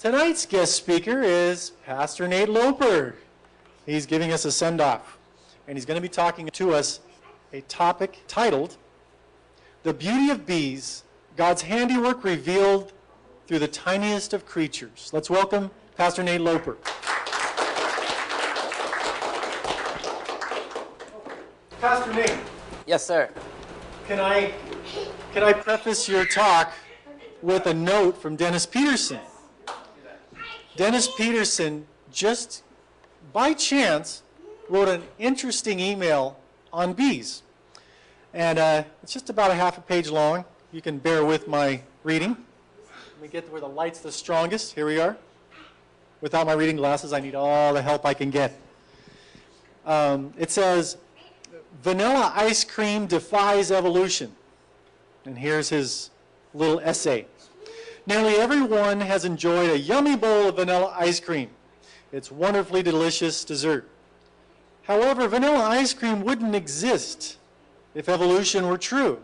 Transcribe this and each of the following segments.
Tonight's guest speaker is Pastor Nate Loper. He's giving us a send-off, and he's going to be talking to us a topic titled, The Beauty of Bees, God's Handiwork Revealed Through the Tiniest of Creatures. Let's welcome Pastor Nate Loper. Pastor Nate. Yes, sir. Can I preface your talk with a note from Dennis Peterson? Dennis Peterson just by chance wrote an interesting email on bees. And it's just about a half a page long. You can bear with my reading. Let me get to where the light's the strongest. Here we are. Without my reading glasses, I need all the help I can get. It says, vanilla ice cream defies evolution. And here's his little essay. Nearly everyone has enjoyed a yummy bowl of vanilla ice cream. It's wonderfully delicious dessert. However, vanilla ice cream wouldn't exist if evolution were true.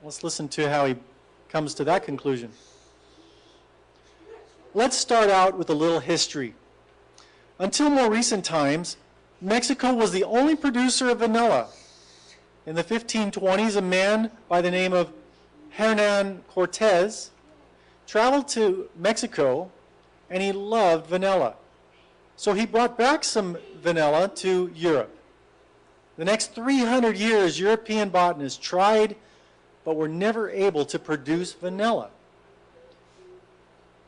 Let's listen to how he comes to that conclusion. Let's start out with a little history. Until more recent times, Mexico was the only producer of vanilla. In the 1520s, a man by the name of Hernan Cortez traveled to Mexico, and he loved vanilla. So he brought back some vanilla to Europe. The next 300 years, European botanists tried, but were never able to produce vanilla.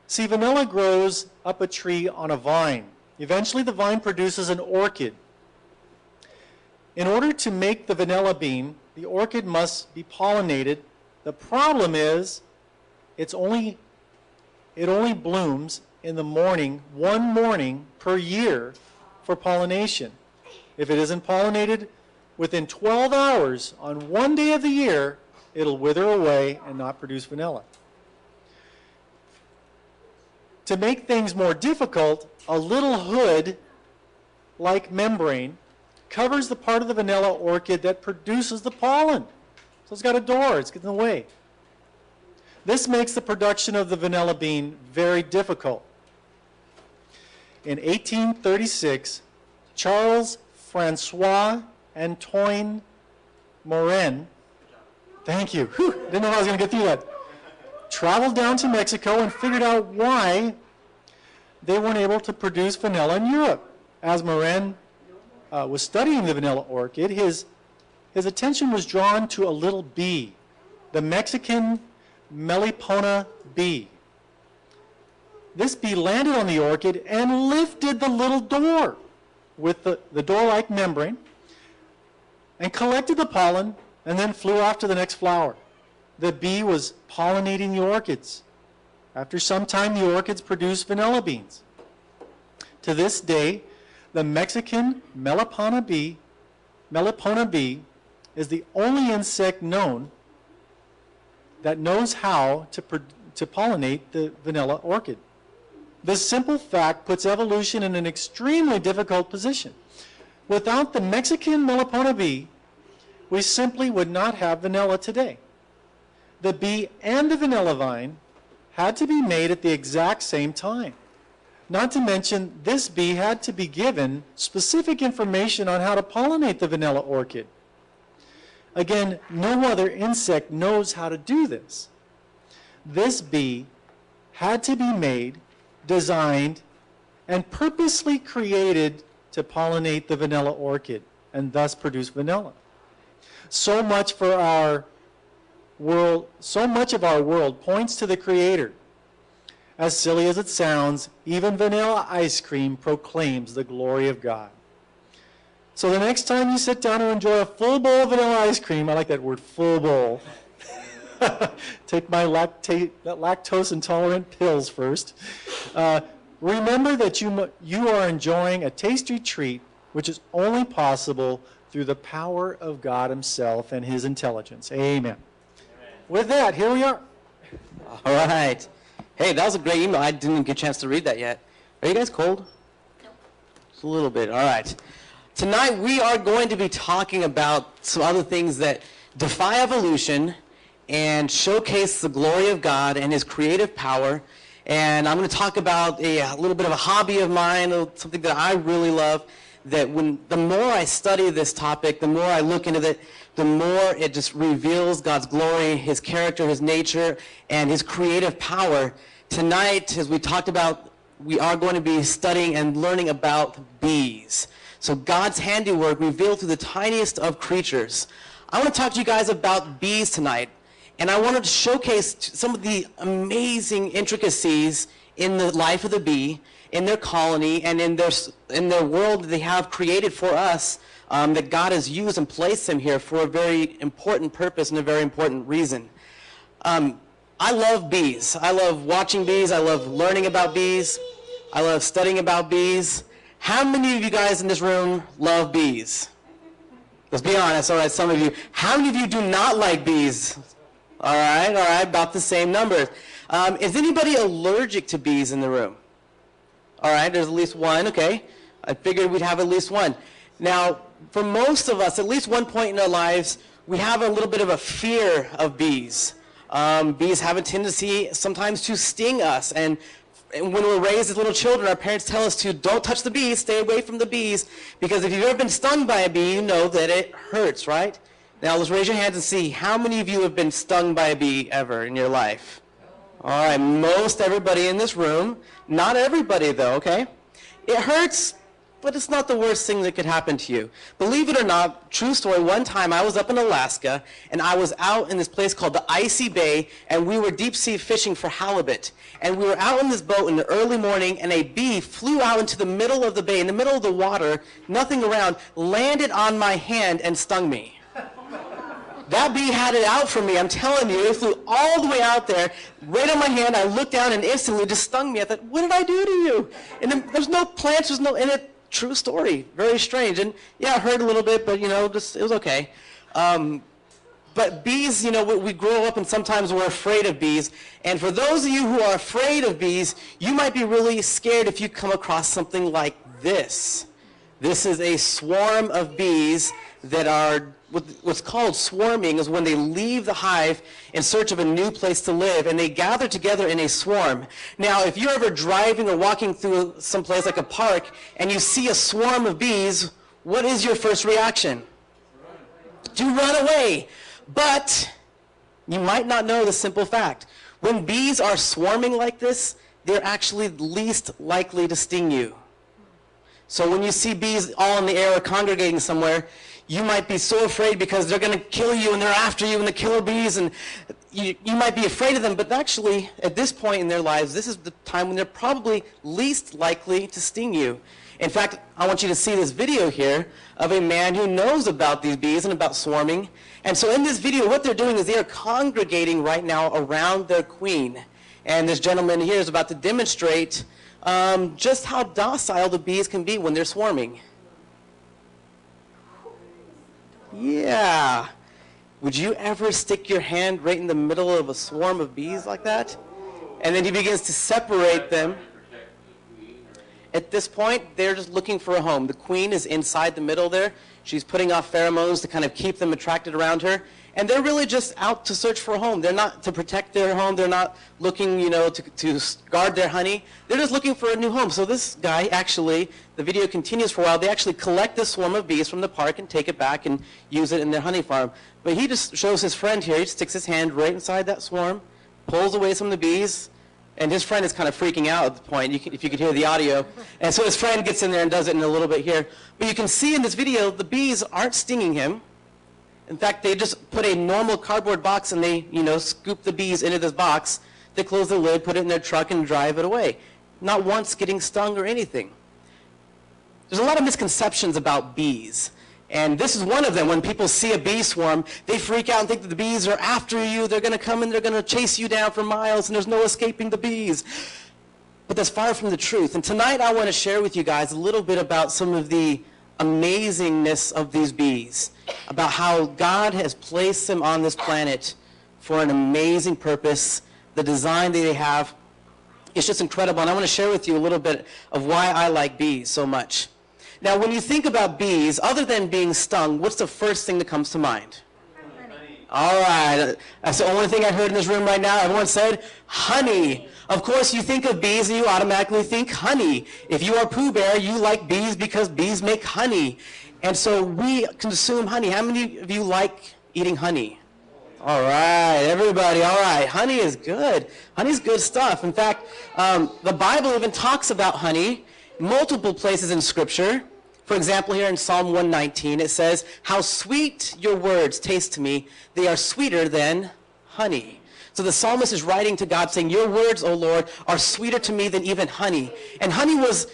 See, vanilla grows up a tree on a vine. Eventually, the vine produces an orchid. In order to make the vanilla bean, the orchid must be pollinated. The problem is, it only blooms in the morning, one morning per year for pollination. If it isn't pollinated within 12 hours on one day of the year, it'll wither away and not produce vanilla. To make things more difficult, a little hood-like membrane covers the part of the vanilla orchid that produces the pollen. So it's got a door, it's getting in the way. This makes the production of the vanilla bean very difficult. In 1836, Charles Francois Antoine Morin, thank you, didn't know I was going to get through that, traveled down to Mexico and figured out why they weren't able to produce vanilla in Europe. As Morin was studying the vanilla orchid, his attention was drawn to a little bee, the Mexican Melipona bee. This bee landed on the orchid and lifted the little door with the door-like membrane and collected the pollen and then flew off to the next flower. The bee was pollinating the orchids. After some time, the orchids produced vanilla beans. To this day, the Mexican Melipona bee is the only insect known that knows how to pollinate the vanilla orchid. This simple fact puts evolution in an extremely difficult position. Without the Mexican Melipona bee, we simply would not have vanilla today. The bee and the vanilla vine had to be made at the exact same time. Not to mention, this bee had to be given specific information on how to pollinate the vanilla orchid. Again, no other insect knows how to do this. This bee had to be made, designed, and purposely created to pollinate the vanilla orchid and thus produce vanilla. So much of our world points to the Creator. As silly as it sounds, even vanilla ice cream proclaims the glory of God. So the next time you sit down and enjoy a full bowl of vanilla ice cream, I like that word, full bowl. Take my lactose intolerant pills first. Remember that you are enjoying a tasty treat which is only possible through the power of God Himself and His intelligence. Amen. With that, here we are. All right. Hey, that was a great email. I didn't get a chance to read that yet. Are you guys cold? No. Just a little bit. All right. Tonight we are going to be talking about some other things that defy evolution and showcase the glory of God and His creative power And I'm going to talk about a little bit of a hobby of mine, something that I really love, that the more I study this topic, the more I look into it, the more it just reveals God's glory, His character, His nature, and His creative power. Tonight, as we talked about, we are going to be studying and learning about bees. So God's handiwork revealed through the tiniest of creatures. I want to talk to you guys about bees tonight. And I wanted to showcase some of the amazing intricacies in the life of the bee, in their colony, and in their world that they have created for us, that God has used and placed them here for a very important purpose and a very important reason. I love bees. I love watching bees. I love learning about bees. I love studying about bees. How many of you guys in this room love bees? Let's be honest. All right, some of you. How many of you do not like bees? All right, about the same numbers. Is anybody allergic to bees in the room? All right, there's at least one, okay. I figured we'd have at least one. Now, for most of us, at least one point in our lives, we have a little bit of a fear of bees. Bees have a tendency sometimes to sting us, and when we're raised as little children, our parents tell us to don't touch the bees, stay away from the bees, because if you've ever been stung by a bee, you know that it hurts, right? Now, let's raise your hands and see how many of you have been stung by a bee ever in your life. All right, most everybody in this room. Not everybody, though, okay? It hurts, but it's not the worst thing that could happen to you. Believe it or not, true story, one time I was up in Alaska, and I was out in this place called the Icy Bay, and we were deep-sea fishing for halibut. And we were out in this boat in the early morning, and a bee flew out into the middle of the bay, in the middle of the water, nothing around, landed on my hand and stung me. That bee had it out for me, I'm telling you. It flew all the way out there, right on my hand. I looked down and instantly just stung me. I thought, what did I do to you? And then there's no plants, there's no, and it, true story, very strange. And yeah, it hurt a little bit, but just, it was okay. But bees, we grow up and sometimes we're afraid of bees. And for those of you who are afraid of bees, you might be really scared if you come across something like this. This is a swarm of bees that are, what's called swarming is when they leave the hive in search of a new place to live, and they gather together in a swarm. Now, if you're ever driving or walking through some place like a park, and you see a swarm of bees, what is your first reaction? To run away. But you might not know the simple fact. When bees are swarming like this, they're actually least likely to sting you. So when you see bees all in the air or congregating somewhere, you might be so afraid because they're going to kill you and they're after you and the killer bees, and you might be afraid of them, but actually at this point in their lives, this is the time when they're probably least likely to sting you. In fact, I want you to see this video here of a man who knows about these bees and about swarming. And so in this video, what they're doing is they are congregating right now around their queen. And this gentleman here is about to demonstrate just how docile the bees can be when they're swarming. Yeah. Would you ever stick your hand right in the middle of a swarm of bees like that? And then he begins to separate them. At this point, they're just looking for a home. The queen is inside the middle there. She's putting off pheromones to kind of keep them attracted around her. And they're really just out to search for a home. They're not to protect their home. They're not looking, to guard their honey. They're just looking for a new home. So this guy actually, the video continues for a while. They actually collect this swarm of bees from the park and take it back and use it in their honey farm. But he just shows his friend here. He sticks his hand right inside that swarm, pulls away some of the bees, and his friend is kind of freaking out at the point, if you could hear the audio. And so his friend gets in there and does it in a little bit here. But you can see in this video, the bees aren't stinging him. In fact, they just put a normal cardboard box and they, scoop the bees into this box. They close the lid, put it in their truck, and drive it away. Not once getting stung or anything. There's a lot of misconceptions about bees. And this is one of them. When people see a bee swarm, they freak out and think that the bees are after you. They're going to come and they're going to chase you down for miles, and there's no escaping the bees. But that's far from the truth. And tonight I want to share with you guys a little bit about some of the amazingness of these bees, about how God has placed them on this planet for an amazing purpose. The design that they have is just incredible. And I want to share with you a little bit of why I like bees so much. Now, when you think about bees, other than being stung, what's the first thing that comes to mind? All right. That's the only thing I heard in this room right now. Everyone said honey. Of course, you think of bees and you automatically think honey. If you are Pooh Bear, you like bees because bees make honey. And so we consume honey. How many of you like eating honey? All right, everybody, all right. Honey is good. Honey's good stuff. In fact, the Bible even talks about honey multiple places in Scripture. For example, here in Psalm 119, it says, "How sweet your words taste to me. They are sweeter than honey." So the psalmist is writing to God saying, "Your words, O Lord, are sweeter to me than even honey." And honey was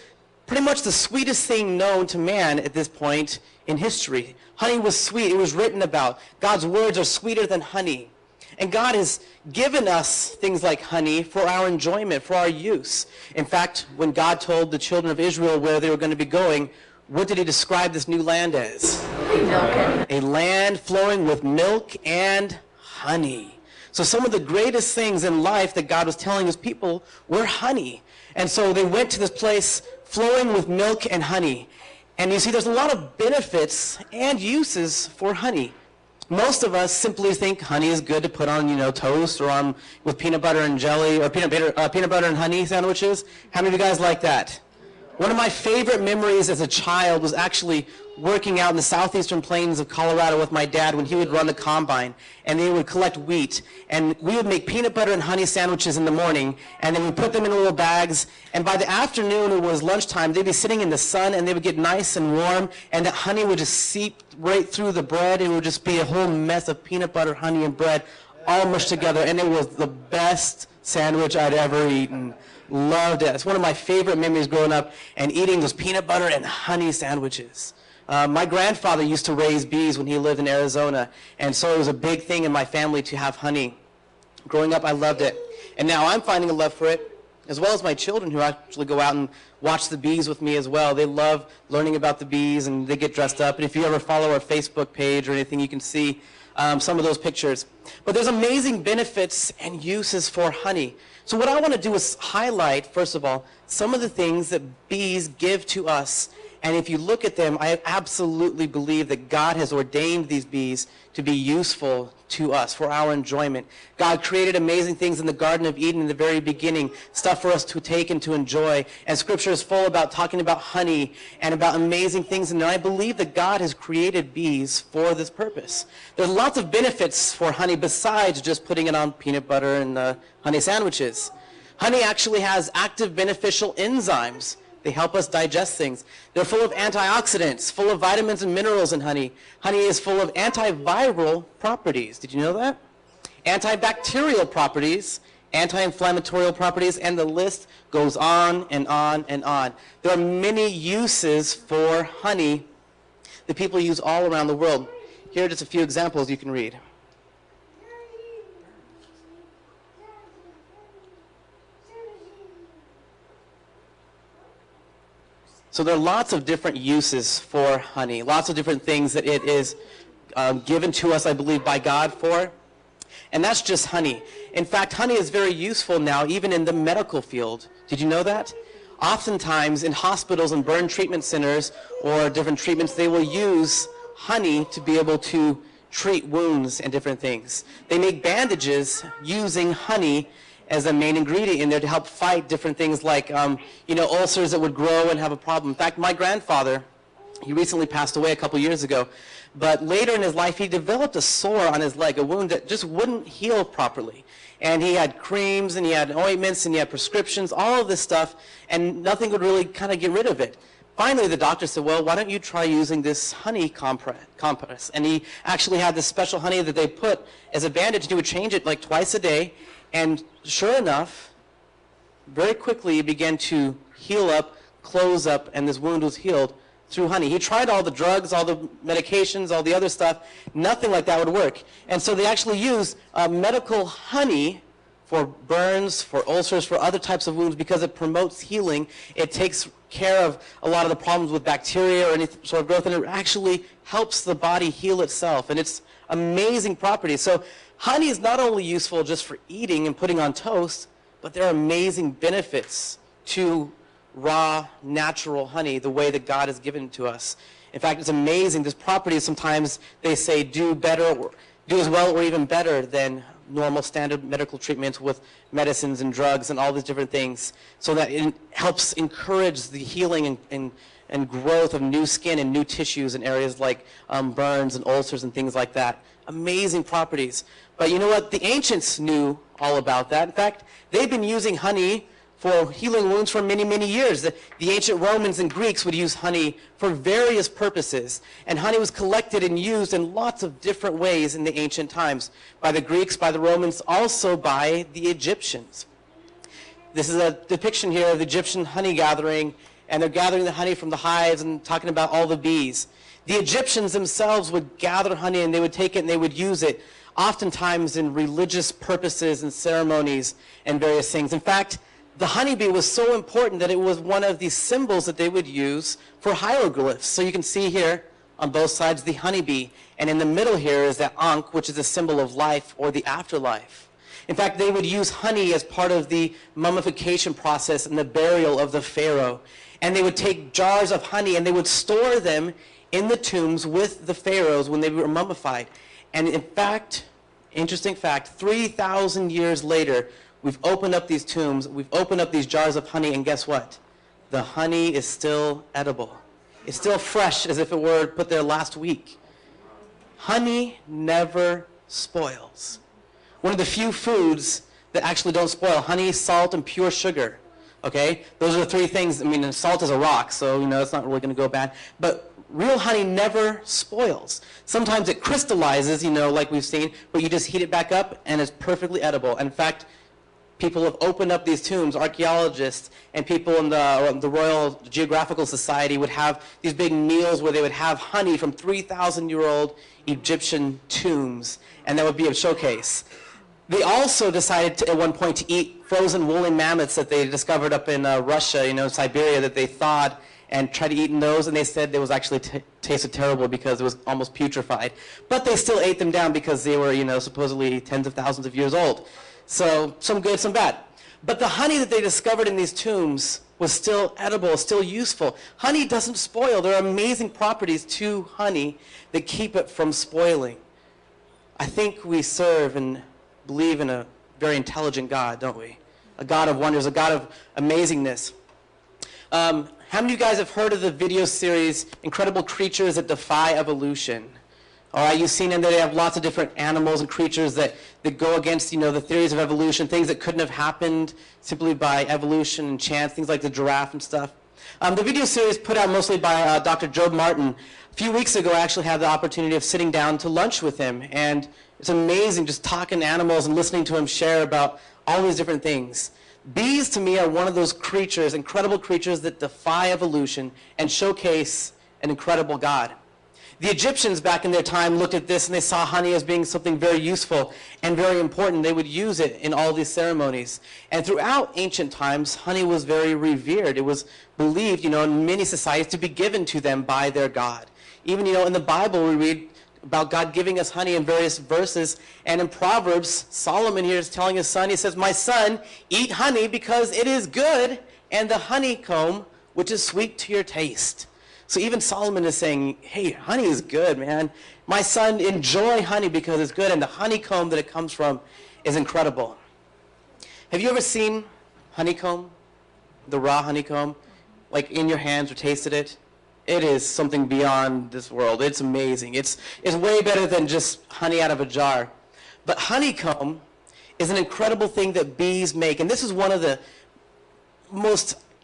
pretty much the sweetest thing known to man at this point in history. Honey was sweet. It was written about. God's words are sweeter than honey. And God has given us things like honey for our enjoyment, for our use. In fact, when God told the children of Israel where they were going to be going, what did he describe this new land as? A land flowing with milk and honey. So some of the greatest things in life that God was telling his people were honey. And so they went to this place flowing with milk and honey. And you see, there's a lot of benefits and uses for honey. Most of us simply think honey is good to put on, toast or on with peanut butter and jelly or peanut butter and honey sandwiches. How many of you guys like that? One of my favorite memories as a child was actually working out in the southeastern plains of Colorado with my dad when he would run the combine, and they would collect wheat, and we would make peanut butter and honey sandwiches in the morning, and then we'd put them in little bags, and by the afternoon, it was lunchtime, they'd be sitting in the sun, and they would get nice and warm, and the honey would just seep right through the bread. It would just be a whole mess of peanut butter, honey, and bread all mushed together, and it was the best sandwich I'd ever eaten. Loved it. It's one of my favorite memories growing up and eating those peanut butter and honey sandwiches. My grandfather used to raise bees when he lived in Arizona, and so it was a big thing in my family to have honey. Growing up, I loved it. And now I'm finding a love for it, as well as my children who actually go out and watch the bees with me as well. They love learning about the bees, and they get dressed up. And if you ever follow our Facebook page or anything, you can see some of those pictures. But there's amazing benefits and uses for honey. So what I want to do is highlight, first of all, some of the things that bees give to us. And if you look at them, I absolutely believe that God has ordained these bees to be useful to us for our enjoyment. God created amazing things in the Garden of Eden in the very beginning, stuff for us to take and to enjoy. And Scripture is full about talking about honey and about amazing things. And I believe that God has created bees for this purpose. There's lots of benefits for honey besides just putting it on peanut butter and honey sandwiches. Honey actually has active beneficial enzymes. They help us digest things. They're full of antioxidants, full of vitamins and minerals in honey. Honey is full of antiviral properties. Did you know that? Antibacterial properties, anti-inflammatory properties, and the list goes on and on and on. There are many uses for honey that people use all around the world. Here are just a few examples you can read. So there are lots of different uses for honey, lots of different things that it is given to us, I believe, by God for. And that's just honey. In fact, honey is very useful now, even in the medical field. Did you know that? Oftentimes, in hospitals and burn treatment centers or different treatments, they will use honey to be able to treat wounds and different things. They make bandages using honey as a main ingredient in there to help fight different things like, ulcers that would grow and have a problem. In fact, my grandfather, he recently passed away a couple years ago, but later in his life, he developed a sore on his leg, a wound that just wouldn't heal properly. And he had creams, and he had ointments, and he had prescriptions, all of this stuff, and nothing would really kind of get rid of it. Finally, the doctor said, well, why don't you try using this honey compress? And he actually had this special honey that they put as a bandage. He would change it like twice a day. And sure enough, very quickly it began to heal up, close up, and this wound was healed through honey. He tried all the drugs, all the medications, all the other stuff. Nothing like that would work. And so they actually used medical honey for burns, for ulcers, for other types of wounds because it promotes healing. It takes care of a lot of the problems with bacteria or any sort of growth, and it actually helps the body heal itself. And it's amazing properties. So honey is not only useful just for eating and putting on toast, but there are amazing benefits to raw, natural honey, the way that God has given it to us. In fact, it's amazing. There's properties sometimes they say do better or do as well or even better than normal standard medical treatments with medicines and drugs and all these different things, so that it helps encourage the healing and growth of new skin and new tissues in areas like burns and ulcers and things like that. Amazing properties. But you know what? The ancients knew all about that. In fact, they've been using honey for healing wounds for many, many years. The ancient Romans and Greeks would use honey for various purposes. And honey was collected and used in lots of different ways in the ancient times. By the Greeks, by the Romans, also by the Egyptians. This is a depiction here of the Egyptian honey gathering, and they're gathering the honey from the hives and talking about all the bees. The Egyptians themselves would gather honey and they would take it and they would use it, oftentimes in religious purposes and ceremonies and various things. In fact, the honeybee was so important that it was one of the symbols that they would use for hieroglyphs. So you can see here on both sides the honeybee, and in the middle here is the ankh, which is a symbol of life or the afterlife. In fact, they would use honey as part of the mummification process and the burial of the pharaoh. And they would take jars of honey and they would store them in the tombs with the pharaohs when they were mummified. And in fact, interesting fact, 3,000 years later, we've opened up these tombs, we've opened up these jars of honey, and guess what? The honey is still edible. It's still fresh as if it were put there last week. Honey never spoils. One of the few foods that actually don't spoil: honey, salt, and pure sugar. Okay? Those are the three things. I mean, salt is a rock, so it's not really going to go bad. But real honey never spoils. Sometimes it crystallizes, like we've seen, but you just heat it back up and it's perfectly edible. In fact, people have opened up these tombs. Archaeologists and people in the Royal Geographical Society would have these big meals where they would have honey from 3,000-year-old Egyptian tombs, and that would be a showcase. They also decided at one point to eat frozen woolly mammoths that they discovered up in Russia, Siberia, that they thawed, and tried to eat those, and they said it was actually tasted terrible because it was almost putrefied. But they still ate them down because they were, supposedly tens of thousands of years old. So some good, some bad. But the honey that they discovered in these tombs was still edible, still useful. Honey doesn't spoil. There are amazing properties to honey that keep it from spoiling. I think we serve and believe in a very intelligent God, don't we? A God of wonders, a God of amazingness. How many of you guys have heard of the video series Incredible Creatures That Defy Evolution? All right, you've seen them. They have lots of different animals and creatures that go against, the theories of evolution, things that couldn't have happened simply by evolution and chance, things like the giraffe and stuff. The video series put out mostly by Dr. Job Martin. A few weeks ago, I actually had the opportunity of sitting down to lunch with him, and it's amazing just talking to animals and listening to him share about all these different things. Bees, to me, are one of those creatures, incredible creatures that defy evolution and showcase an incredible God. The Egyptians back in their time looked at this and they saw honey as being something very useful and very important. They would use it in all these ceremonies. And throughout ancient times, honey was very revered. It was believed, in many societies to be given to them by their God. Even, in the Bible we read about God giving us honey in various verses. And in Proverbs, Solomon here is telling his son, he says, "My son, eat honey because it is good, and the honeycomb, which is sweet to your taste." So even Solomon is saying, hey, honey is good, man. My son, enjoy honey because it's good, and the honeycomb that it comes from is incredible. Have you ever seen honeycomb, the raw honeycomb, like in your hands or tasted it? It is something beyond this world. It's amazing. It's way better than just honey out of a jar. But honeycomb is an incredible thing that bees make, and this is one of the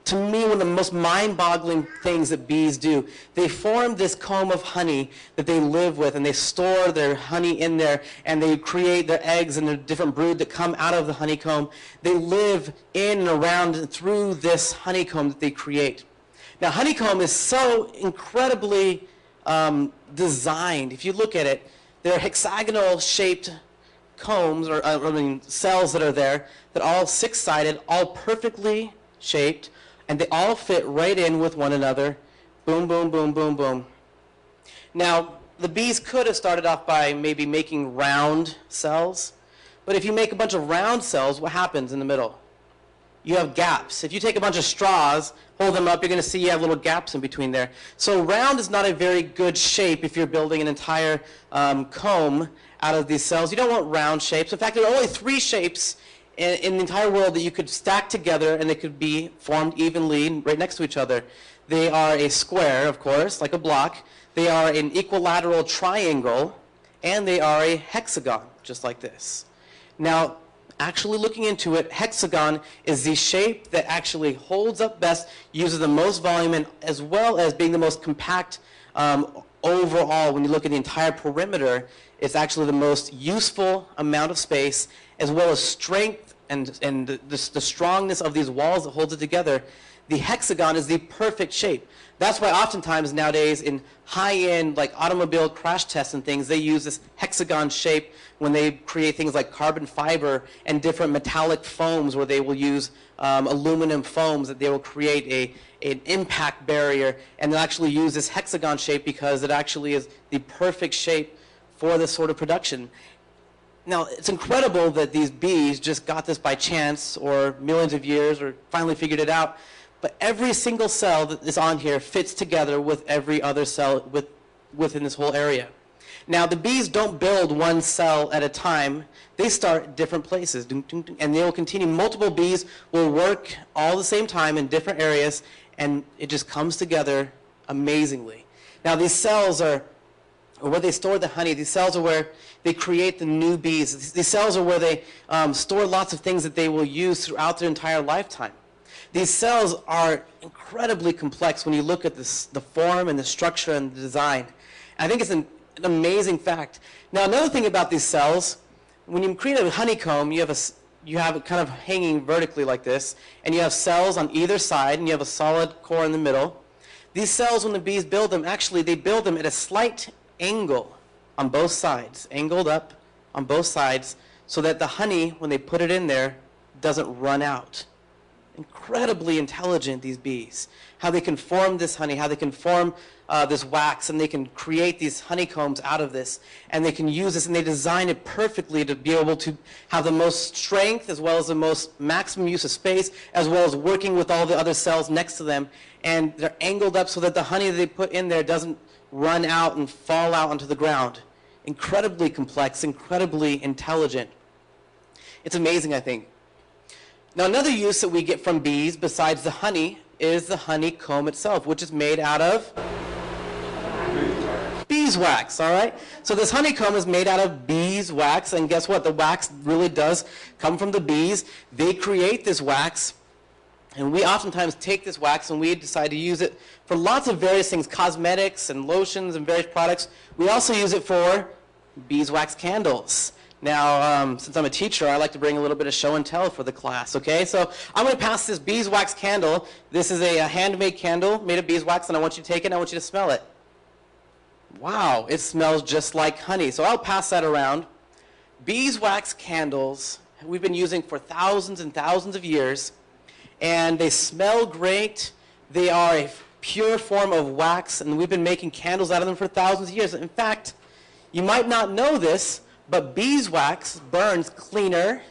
to me, one of the most mind-boggling things that bees do. They form this comb of honey that they live with, and they store their honey in there, and they create their eggs and the different brood that come out of the honeycomb. They live in and around and through this honeycomb that they create. Now, honeycomb is so incredibly designed. If you look at it, they're hexagonal-shaped combs, or cells that are there, that are all six-sided, all perfectly shaped, and they all fit right in with one another. Boom, boom, boom, boom, boom. Now, the bees could have started off by maybe making round cells, but if you make a bunch of round cells, what happens in the middle? you have gaps. If you take a bunch of straws, hold them up, you're going to see you have little gaps in between there. So round is not a very good shape if you're building an entire comb out of these cells. You don't want round shapes. In fact, there are only 3 shapes in the entire world that you could stack together and they could be formed evenly right next to each other. They are a square, of course, like a block. They are an equilateral triangle, and they are a hexagon, just like this. Now, actually looking into it, hexagon is the shape that actually holds up best, uses the most volume, and as well as being the most compact overall. When you look at the entire perimeter, it's actually the most useful amount of space, as well as strength and the strongness of these walls that holds it together. The hexagon is the perfect shape. That's why oftentimes nowadays in high-end like automobile crash tests and things, they use this hexagon shape when they create things like carbon fiber and different metallic foams, where they will use aluminum foams that they will create an impact barrier, and they'll actually use this hexagon shape because it actually is the perfect shape for this sort of production. Now, it's incredible that these bees just got this by chance or millions of years or finally figured it out. But every single cell that is on here fits together with every other cell within this whole area. Now, the bees don't build one cell at a time. They start at different places, and they will continue. Multiple bees will work all at the same time in different areas, and it just comes together amazingly. Now, these cells are where they store the honey. These cells are where they create the new bees. These cells are where they store lots of things that they will use throughout their entire lifetime. These cells are incredibly complex when you look at this, the form and the structure and the design. I think it's an amazing fact. Now, another thing about these cells, when you create a honeycomb, you have it kind of hanging vertically like this, and you have cells on either side, and you have a solid core in the middle. These cells, when the bees build them, actually they build them at a slight angle on both sides, angled up on both sides, so that the honey, when they put it in there, doesn't run out. Incredibly intelligent, these bees. How they can form this honey, how they can form this wax, and they can create these honeycombs out of this, and they can use this, and they design it perfectly to be able to have the most strength, as well as the most maximum use of space, as well as working with all the other cells next to them, and they're angled up so that the honey that they put in there doesn't run out and fall out onto the ground. Incredibly complex, incredibly intelligent. It's amazing, I think. Now, another use that we get from bees, besides the honey, is the honeycomb itself, which is made out of beeswax, all right? So this honeycomb is made out of beeswax, and guess what? The wax really does come from the bees. They create this wax, and we oftentimes take this wax and we decide to use it for lots of various things, cosmetics and lotions and various products. We also use it for beeswax candles. Now, since I'm a teacher, I like to bring a little bit of show and tell for the class, okay? So I'm going to pass this beeswax candle. This is a handmade candle made of beeswax, and I want you to take it and I want you to smell it. Wow, it smells just like honey. So I'll pass that around. Beeswax candles we've been using for thousands and thousands of years, and they smell great. They are a pure form of wax, and we've been making candles out of them for thousands of years. In fact, you might not know this, but beeswax burns cleaner,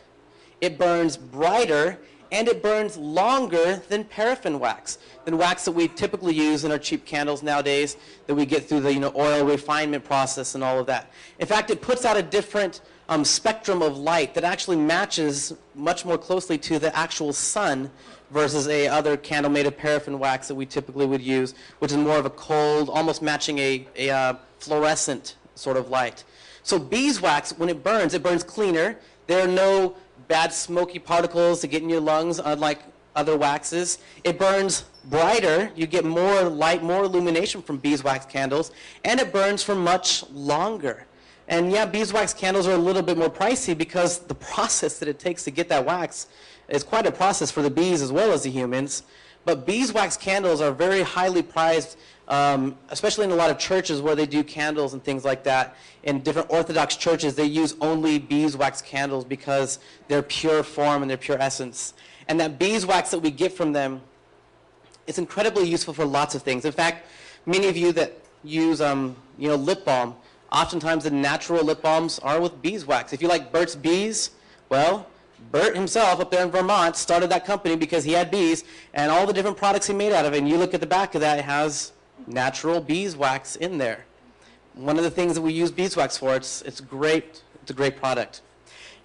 it burns brighter, and it burns longer than paraffin wax, than wax that we typically use in our cheap candles nowadays that we get through the oil refinement process and all of that. In fact, it puts out a different spectrum of light that actually matches much more closely to the actual sun versus a other candle made of paraffin wax that we typically would use, which is more of a cold, almost matching a fluorescent sort of light. So beeswax, when it burns cleaner. There are no bad smoky particles that get in your lungs, unlike other waxes. It burns brighter. You get more light, more illumination from beeswax candles, and it burns for much longer. And yeah, beeswax candles are a little bit more pricey because the process that it takes to get that wax is quite a process for the bees as well as the humans. But beeswax candles are very highly prized, especially in a lot of churches where they do candles and things like that. In different Orthodox churches, they use only beeswax candles because they're pure form and they're pure essence. And that beeswax that we get from them is incredibly useful for lots of things. In fact, many of you that use lip balm, oftentimes the natural lip balms are with beeswax. If you like Burt's Bees, well, Bert himself up there in Vermont started that company because he had bees and all the different products he made out of it. And you look at the back of that, it has natural beeswax in there. One of the things that we use beeswax for, it's great. It's a great product.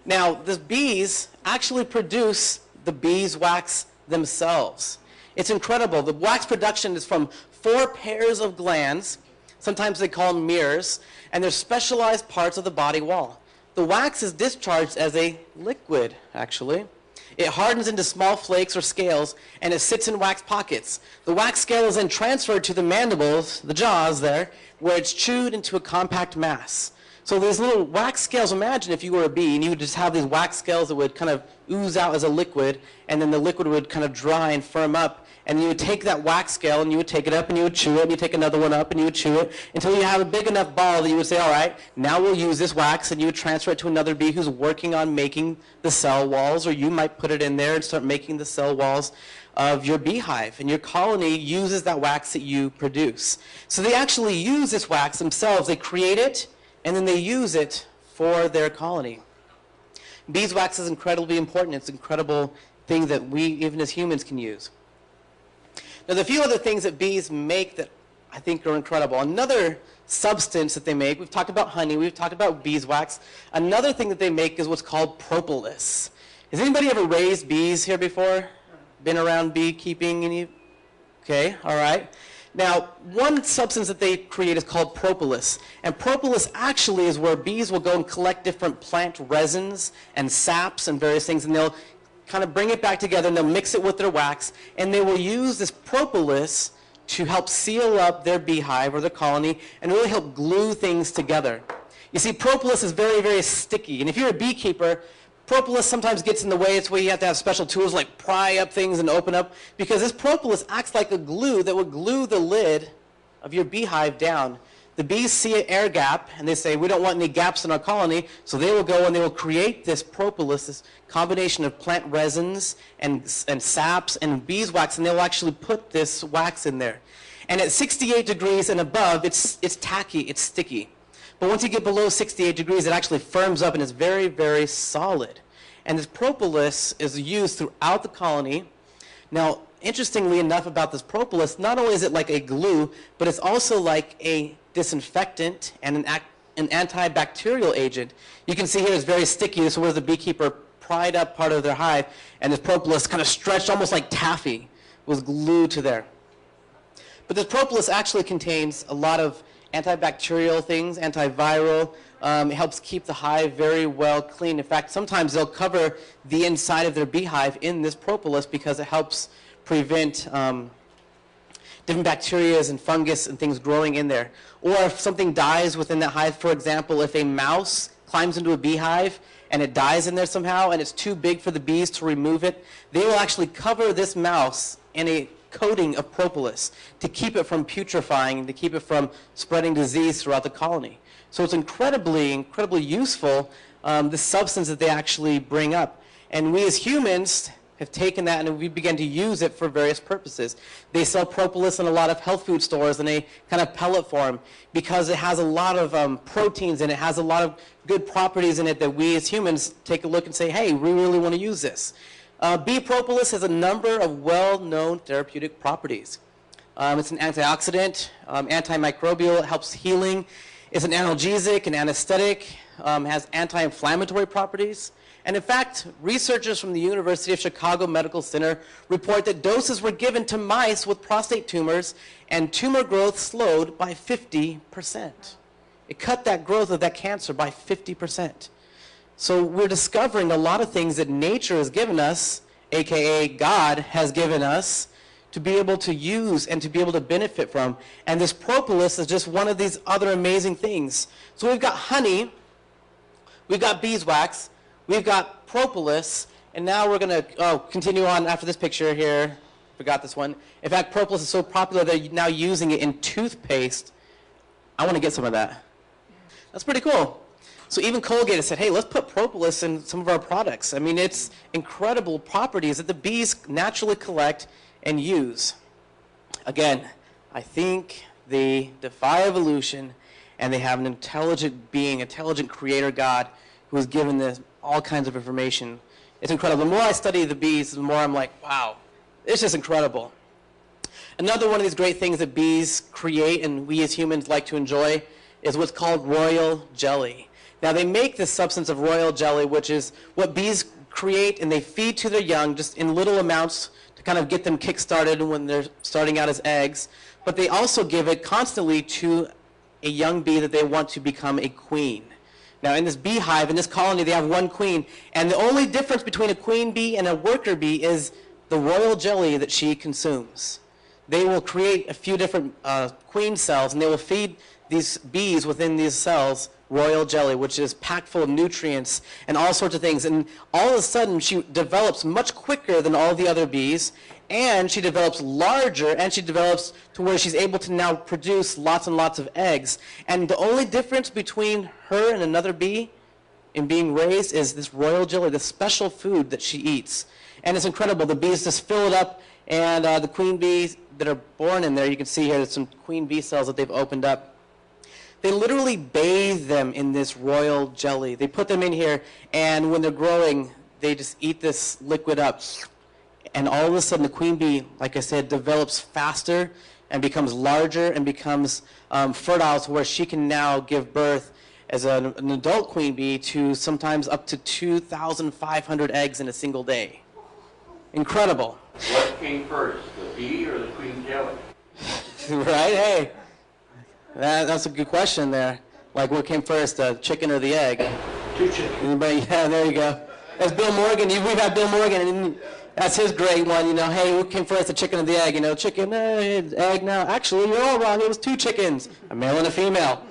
Now, the bees actually produce the beeswax themselves. It's incredible. The wax production is from 4 pairs of glands. Sometimes they call them mirrors, and they're specialized parts of the body wall. The wax is discharged as a liquid, actually. It hardens into small flakes or scales, and it sits in wax pockets. The wax scale is then transferred to the mandibles, the jaws there, where it's chewed into a compact mass. So these little wax scales, imagine if you were a bee, and you would just have these wax scales that would kind of ooze out as a liquid, and then the liquid would kind of dry and firm up, and you would take that wax scale and you would take it up and you would chew it, and you take another one up and you would chew it, until you have a big enough ball that you would say, all right, now we'll use this wax, and you would transfer it to another bee who's working on making the cell walls, or you might put it in there and start making the cell walls of your beehive, and your colony uses that wax that you produce. So they actually use this wax themselves. They create it, and then they use it for their colony. Beeswax is incredibly important. It's an incredible thing that we, even as humans, can use. Now, there are a few other things that bees make that I think are incredible. Another substance that they make, we've talked about honey, we've talked about beeswax. Another thing that they make is what's called propolis. Has anybody ever raised bees here before? Been around beekeeping? Okay, all right. Now, one substance that they create is called propolis. And propolis actually is where bees will go and collect different plant resins and saps and various things, and they'll kind of bring it back together, and they'll mix it with their wax, and they will use this propolis to help seal up their beehive or their colony and really help glue things together. You see, propolis is very, very sticky, and if you're a beekeeper, propolis sometimes gets in the way. It's where you have to have special tools like pry up things and open up, because this propolis acts like a glue that will glue the lid of your beehive down. The bees see an air gap, and they say, we don't want any gaps in our colony, so they will go and they will create this propolis, this combination of plant resins and saps and beeswax, and they'll actually put this wax in there. And at 68 degrees and above, it's tacky, it's sticky. But once you get below 68 degrees, it actually firms up and is very, very solid. And this propolis is used throughout the colony. Now, interestingly enough about this propolis, not only is it like a glue, but it's also like a disinfectant and an antibacterial agent. You can see here it's very sticky. This is where the beekeeper pried up part of their hive, and this propolis kind of stretched almost like taffy, was glued to there. But this propolis actually contains a lot of antibacterial things, antiviral. It helps keep the hive very well clean. In fact, sometimes they'll cover the inside of their beehive in this propolis because it helps prevent different bacteria and fungus and things growing in there. Or if something dies within that hive, for example, if a mouse climbs into a beehive and it dies in there somehow and it's too big for the bees to remove it, they will actually cover this mouse in a coating of propolis to keep it from putrefying, to keep it from spreading disease throughout the colony. So it's incredibly, incredibly useful, this substance that they actually bring up. And we as humans have taken that and we began to use it for various purposes. They sell propolis in a lot of health food stores in a kind of pellet form because it has a lot of proteins and it has a lot of good properties in it that we as humans take a look and say, hey, we really want to use this. Bee propolis has a number of well-known therapeutic properties. It's an antioxidant, antimicrobial, it helps healing. It's an analgesic, an anesthetic, has anti-inflammatory properties. And in fact, researchers from the University of Chicago Medical Center report that doses were given to mice with prostate tumors and tumor growth slowed by 50%. It cut that growth of that cancer by 50%. So we're discovering a lot of things that nature has given us, aka God has given us, to be able to use and to be able to benefit from. And this propolis is just one of these other amazing things. So we've got honey, we've got beeswax, we've got propolis, and now we're going to continue on after this picture here. Forgot this one. In fact, propolis is so popular they're now using it in toothpaste. I want to get some of that. That's pretty cool. So even Colgate has said, hey, let's put propolis in some of our products. I mean, it's incredible properties that the bees naturally collect and use. Again, I think they defy evolution, and they have an intelligent being, intelligent creator God, who has given them all kinds of information It's incredible. The more I study the bees, the more I'm like, wow, it's just incredible. Another one of these great things that bees create and we as humans like to enjoy is what's called royal jelly. Now they make this substance of royal jelly, which is what bees create and they feed to their young just in little amounts to kind of get them kick-started when they're starting out as eggs. But they also give it constantly to a young bee that they want to become a queen. Now in this beehive, in this colony, they have one queen, and the only difference between a queen bee and a worker bee is the royal jelly that she consumes. They will create a few different queen cells, and they will feed these bees within these cells royal jelly, which is packed full of nutrients and all sorts of things. And all of a sudden, she develops much quicker than all the other bees, and she develops larger, and she develops to where she's able to now produce lots and lots of eggs. And the only difference between her and another bee in being raised is this royal jelly, this special food that she eats. And it's incredible. The bees just fill it up, and the queen bees that are born in there, you can see here there's some queen bee cells that they've opened up. They literally bathe them in this royal jelly. They put them in here, and when they're growing, they just eat this liquid up. And all of a sudden, the queen bee, like I said, develops faster and becomes larger and becomes fertile to where she can now give birth as an adult queen bee to sometimes up to 2,500 eggs in a single day. Incredible. What came first, the bee or the queen jelly? Right? Hey, that's a good question there. Like, what came first, the chicken or the egg? Two chickens. Anybody? Yeah, there you go. That's Bill Morgan. We've had Bill Morgan, and that's his great one. You know, hey, what came first, the chicken or the egg? You know, chicken, egg. Now, actually, you're all wrong. It was two chickens, a male and a female.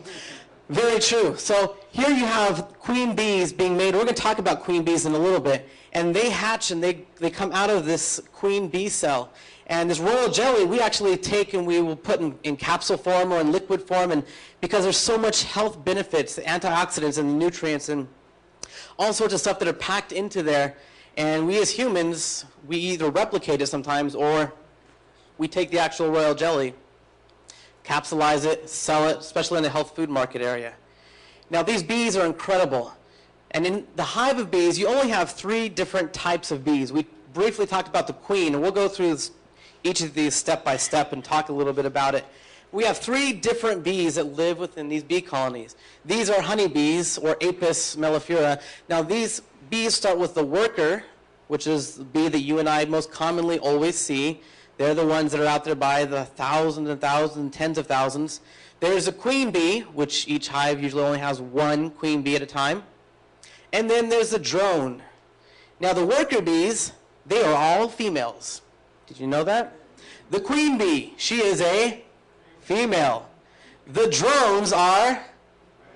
Very true. So here you have queen bees being made. We're going to talk about queen bees in a little bit. And they hatch and they come out of this queen bee cell. And this royal jelly we actually take and we will put in capsule form or in liquid form. And because there's so much health benefits, the antioxidants and the nutrients and all sorts of stuff that are packed into there. And we as humans, we either replicate it sometimes or we take the actual royal jelly, capsulize it, sell it, especially in the health food market area. Now these bees are incredible. And in the hive of bees, you only have 3 different types of bees. We briefly talked about the queen, and we'll go through each of these step by step and talk a little bit about it. We have 3 different bees that live within these bee colonies. These are honeybees, or Apis mellifera. Now these bees start with the worker, which is the bee that you and I most commonly always see. They're the ones that are out there by the thousands and thousands, tens of thousands. There's a queen bee, which each hive usually only has 1 queen bee at a time. And then there's the drone. Now the worker bees, they are all females. Did you know that? The queen bee, she is a female. The drones are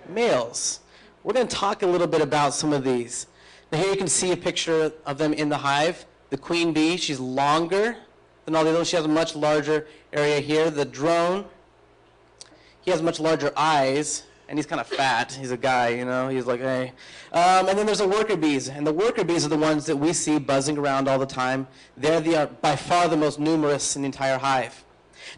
males. We're going to talk a little bit about some of these. Now here you can see a picture of them in the hive. The queen bee, she's longer than all the others. She has a much larger area here. The drone, he has much larger eyes. And he's kind of fat. He's a guy, you know. He's like, hey. And then there's the worker bees. And the worker bees are the ones that we see buzzing around all the time. They're by far the most numerous in the entire hive.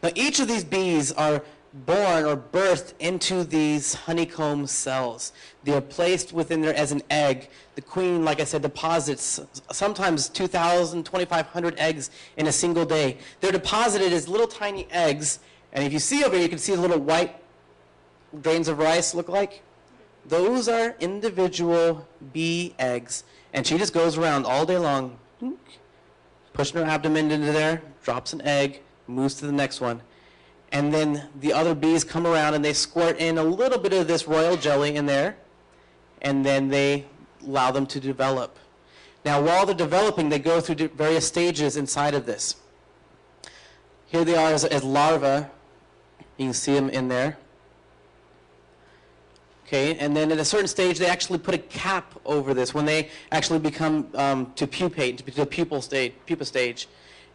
Now, each of these bees are born or birthed into these honeycomb cells. They are placed within there as an egg. The queen, like I said, deposits sometimes 2,000, 2,500 eggs in a single day. They're deposited as little tiny eggs. And if you see over here, you can see the little white grains of rice look like? Those are individual bee eggs. And she just goes around all day long, pushing her abdomen into there, drops an egg, moves to the next one. And then the other bees come around and they squirt in a little bit of this royal jelly in there, and then they allow them to develop. Now while they're developing, they go through various stages inside of this. Here they are as larvae. You can see them in there. Okay, and then at a certain stage, they actually put a cap over this when they actually become to pupate, to the pupa stage.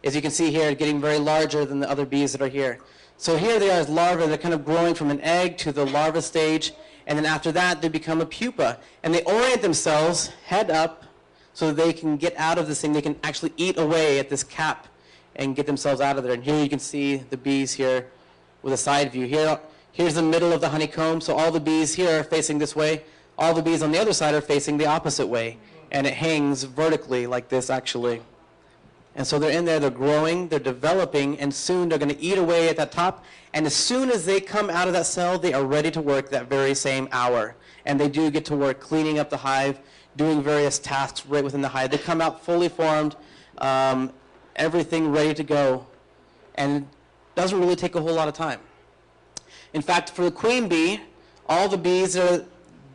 As you can see here, getting very larger than the other bees that are here. So here they are as larvae. They're kind of growing from an egg to the larva stage, and then after that, they become a pupa. And they orient themselves head up so that they can get out of this thing. They can actually eat away at this cap and get themselves out of there. And here you can see the bees here with a side view. Here's the middle of the honeycomb, so all the bees here are facing this way. All the bees on the other side are facing the opposite way. and it hangs vertically like this actually. And so they're in there, they're growing, they're developing, and soon they're going to eat away at that top. And as soon as they come out of that cell, they are ready to work that very same hour. And they do get to work cleaning up the hive, doing various tasks right within the hive. They come out fully formed, everything ready to go. And it doesn't really take a whole lot of time. In fact, for the queen bee, all the bees,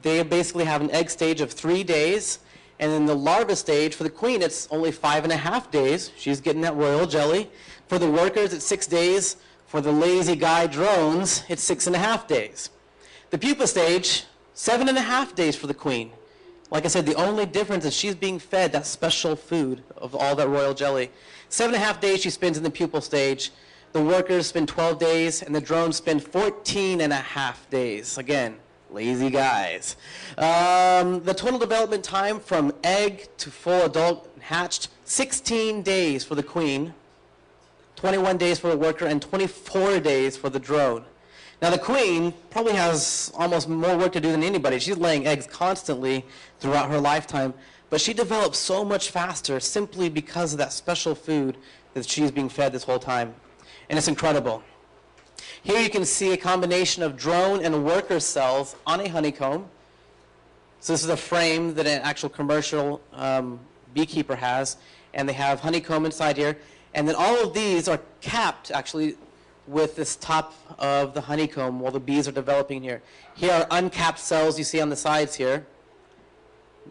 they basically have an egg stage of 3 days. And in the larva stage, for the queen, it's only 5.5 days. She's getting that royal jelly. For the workers, it's 6 days. For the lazy guy drones, it's 6.5 days. The pupa stage, 7.5 days for the queen. Like I said, the only difference is she's being fed that special food of all that royal jelly. 7.5 days she spends in the pupal stage. The workers spend 12 days, and the drones spend 14.5 days. Again, lazy guys. The total development time from egg to full adult hatched, 16 days for the queen, 21 days for the worker, and 24 days for the drone. Now the queen probably has almost more work to do than anybody. She's laying eggs constantly throughout her lifetime, but she develops so much faster simply because of that special food that she's being fed this whole time. And it's incredible. Here you can see a combination of drone and worker cells on a honeycomb. So this is a frame that an actual commercial beekeeper has, and they have honeycomb inside here. And then all of these are capped actually with this top of the honeycomb while the bees are developing here. Here are uncapped cells you see on the sides here.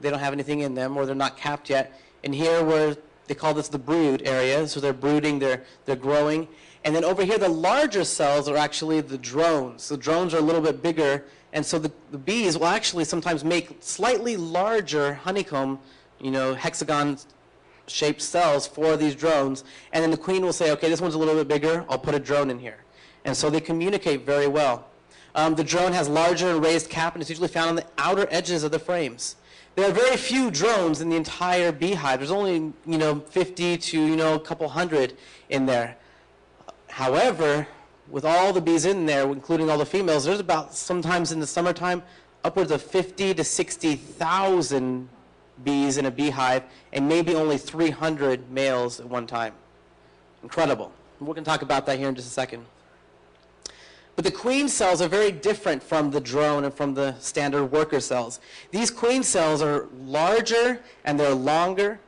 They don't have anything in them, or they're not capped yet. And here where they call this the brood area, so they're brooding, they're growing. And then over here, the larger cells are actually the drones. The drones are a little bit bigger, and so the bees will actually sometimes make slightly larger honeycomb, hexagon-shaped cells for these drones. And then the queen will say, okay, this one's a little bit bigger, I'll put a drone in here. And so they communicate very well. The drone has larger and raised cap, and it's usually found on the outer edges of the frames. There are very few drones in the entire beehive. There's only, 50 to, a couple hundred in there. However, with all the bees in there, including all the females, there's about, sometimes in the summertime, upwards of 50 to 60,000 bees in a beehive, and maybe only 300 males at one time. Incredible. We're going to talk about that here in just a second. But the queen cells are very different from the drone and from the standard worker cells. These queen cells are larger and they're longer.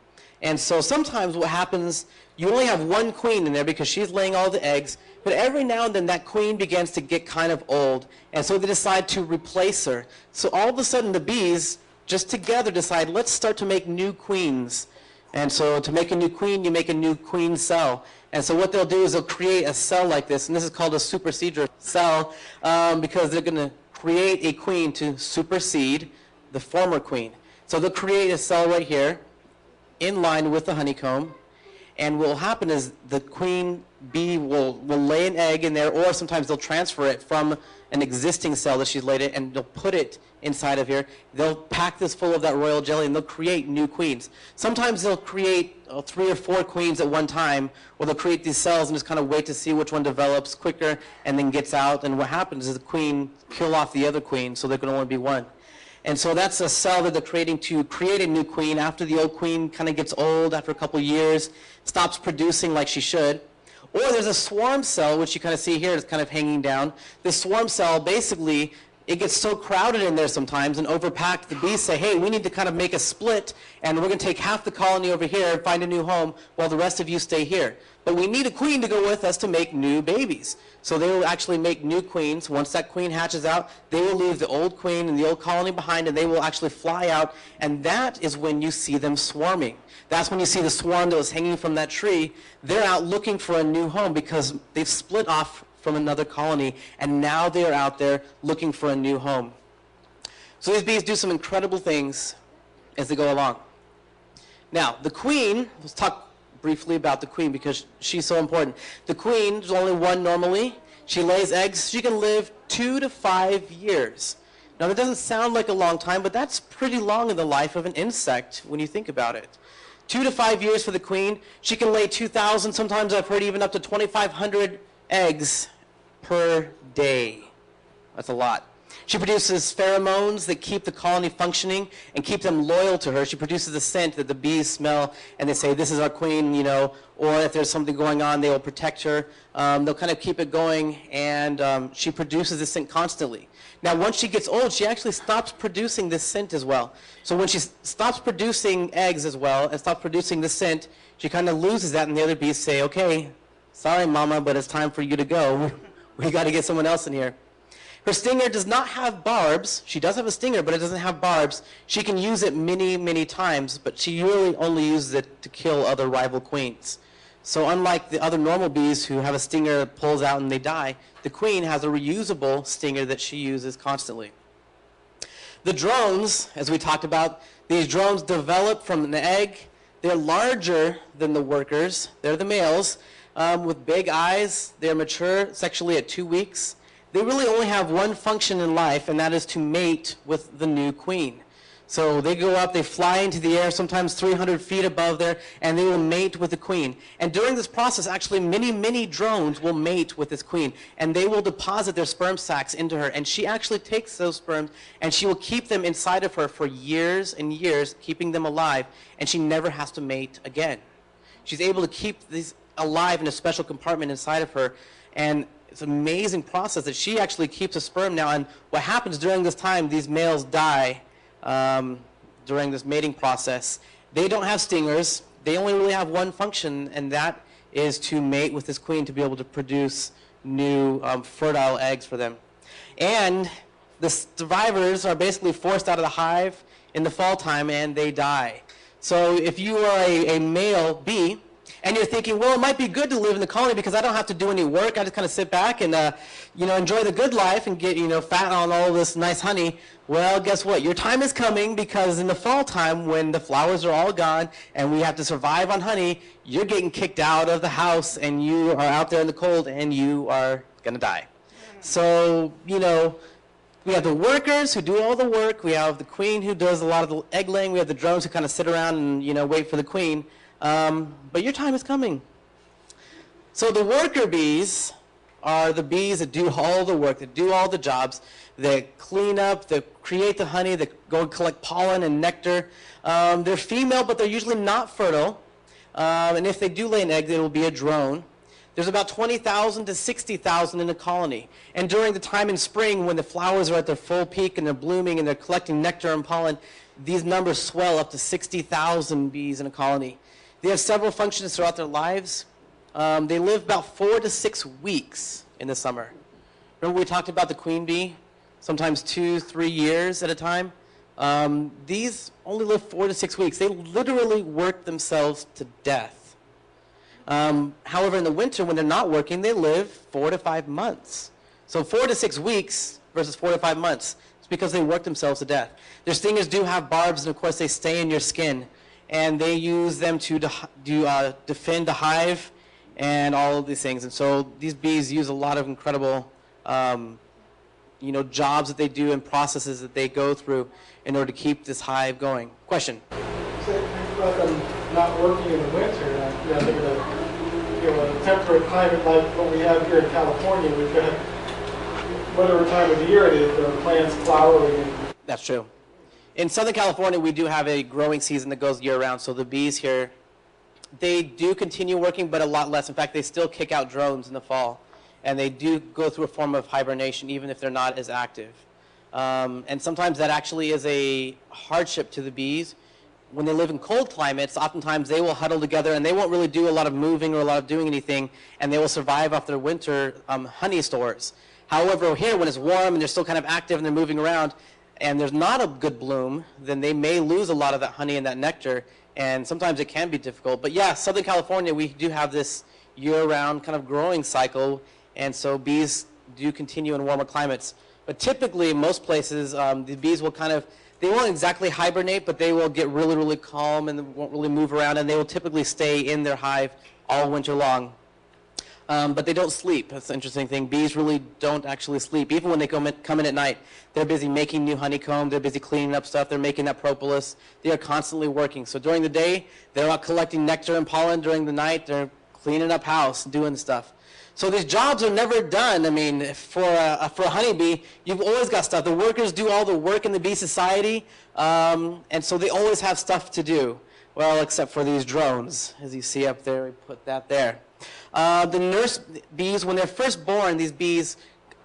And so sometimes what happens, you only have one queen in there because she's laying all the eggs, but every now and then that queen begins to get kind of old, and so they decide to replace her. So all of a sudden the bees just together decide, let's start to make new queens. And so to make a new queen, you make a new queen cell. And so what they'll do is they'll create a cell like this, and this is called a supersedure cell because they're going to create a queen to supersede the former queen. So they'll create a cell right here in line with the honeycomb, and what will happen is the queen bee will lay an egg in there, or sometimes they'll transfer it from an existing cell that she's laid it, and they'll put it inside of here. They'll pack this full of that royal jelly, and they'll create new queens. Sometimes they'll create 3 or 4 queens at one time, or they'll create these cells and just kind of wait to see which one develops quicker and then gets out, and what happens is the queen kill off the other queen, so there can only be one. And so that's a cell that they're creating to create a new queen after the old queen kind of gets old after a couple years, stops producing like she should. Or there's a swarm cell, which you kind of see here, it's kind of hanging down. This swarm cell, basically, it gets so crowded in there sometimes and overpacked, the bees say, hey, we need to kind of make a split, and we're going to take half the colony over here and find a new home while the rest of you stay here. But we need a queen to go with us to make new babies. So they will actually make new queens. Once that queen hatches out, they will leave the old queen and the old colony behind, and they will actually fly out, and that is when you see them swarming. That's when you see the swarm that was hanging from that tree. They're out looking for a new home because they've split off from another colony, and now they are out there looking for a new home. So these bees do some incredible things as they go along. Now, the queen, let's talk briefly about the queen because she's so important. The queen, there's only one normally. She lays eggs. She can live 2 to 5 years. Now, that doesn't sound like a long time, but that's pretty long in the life of an insect when you think about it. 2 to 5 years for the queen. She can lay 2,000, sometimes I've heard even up to 2,500 eggs per day. That's a lot. She produces pheromones that keep the colony functioning and keep them loyal to her. She produces a scent that the bees smell and they say, this is our queen, you know, or if there's something going on, they will protect her. They'll kind of keep it going, and she produces this scent constantly. Now, once she gets old, she actually stops producing this scent as well. So when she stops producing eggs as well and stops producing the scent, she kind of loses that, and the other bees say, okay, sorry, mama, but it's time for you to go. We got to get someone else in here. Her stinger does not have barbs. She does have a stinger, but it doesn't have barbs. She can use it many, many times, but she really only uses it to kill other rival queens. So unlike the other normal bees who have a stinger that pulls out and they die, the queen has a reusable stinger that she uses constantly. The drones, as we talked about, these drones develop from an egg. They're larger than the workers. They're the males with big eyes. They're mature sexually at 2 weeks. They really only have one function in life, and that is to mate with the new queen. So they go up, they fly into the air, sometimes 300 feet above there, and they will mate with the queen. And during this process, actually, many, many drones will mate with this queen, and they will deposit their sperm sacs into her. And she actually takes those sperms, and she will keep them inside of her for years and years, keeping them alive, and she never has to mate again. She's able to keep these alive in a special compartment inside of her, and it's an amazing process that she actually keeps a sperm now. And what happens during this time, these males die during this mating process. They don't have stingers. They only really have one function, and that is to mate with this queen to be able to produce new fertile eggs for them. And the survivors are basically forced out of the hive in the fall time, and they die. So if you are a male bee, and you're thinking, well, it might be good to live in the colony because I don't have to do any work. I just kind of sit back and enjoy the good life and get fat on all this nice honey. Well, guess what? Your time is coming, because in the fall time, when the flowers are all gone and we have to survive on honey, you're getting kicked out of the house and you are out there in the cold and you are going to die. So, we have the workers who do all the work. We have the queen who does a lot of the egg laying. We have the drones who kind of sit around and wait for the queen. But your time is coming. So the worker bees are the bees that do all the work, that do all the jobs, that clean up, that create the honey, that go and collect pollen and nectar. They're female, but they're usually not fertile. And if they do lay an egg, it will be a drone. There's about 20,000 to 60,000 in a colony. And during the time in spring, when the flowers are at their full peak and they're blooming and they're collecting nectar and pollen, these numbers swell up to 60,000 bees in a colony. They have several functions throughout their lives. They live about 4 to 6 weeks in the summer. Remember we talked about the queen bee? Sometimes 2, 3 years at a time. These only live 4 to 6 weeks. They literally work themselves to death. However, in the winter, when they're not working, they live 4 to 5 months. So 4 to 6 weeks versus 4 to 5 months. It's because they work themselves to death. Their stingers do have barbs, and of course they stay in your skin. And they use them to defend the hive and all of these things. And so these bees use a lot of incredible jobs that they do and processes that they go through in order to keep this hive going. Question? So about them not working in the winter, I think of a temperate climate like what we have here in California. We've got whatever time of the year it is, the plants flowering. That's true. In Southern California, we do have a growing season that goes year-round, so the bees here, they do continue working, but a lot less. In fact, they still kick out drones in the fall, and they do go through a form of hibernation, even if they're not as active. And sometimes that actually is a hardship to the bees. When they live in cold climates, oftentimes they will huddle together, and they won't really do a lot of moving or a lot of doing anything, and they will survive off their winter honey stores. However, here, when it's warm and they're still kind of active and they're moving around, and there's not a good bloom, then they may lose a lot of that honey and that nectar, and sometimes it can be difficult. But yeah, Southern California, we do have this year-round kind of growing cycle, and so bees do continue in warmer climates. But typically, most places, the bees will they won't exactly hibernate, but they will get really, really calm and won't really move around, and they will typically stay in their hive all winter long. But they don't sleep. That's the interesting thing. Bees really don't actually sleep. Even when they come in at night, they're busy making new honeycomb. They're busy cleaning up stuff. They're making that propolis. They are constantly working. So during the day, they're out collecting nectar and pollen. During the night, they're cleaning up house, doing stuff. So these jobs are never done. I mean, for a honeybee, you've always got stuff. The workers do all the work in the bee society, and so they always have stuff to do. Well, except for these drones, as you see up there. We put that there. The nurse bees, when they're first born, these bees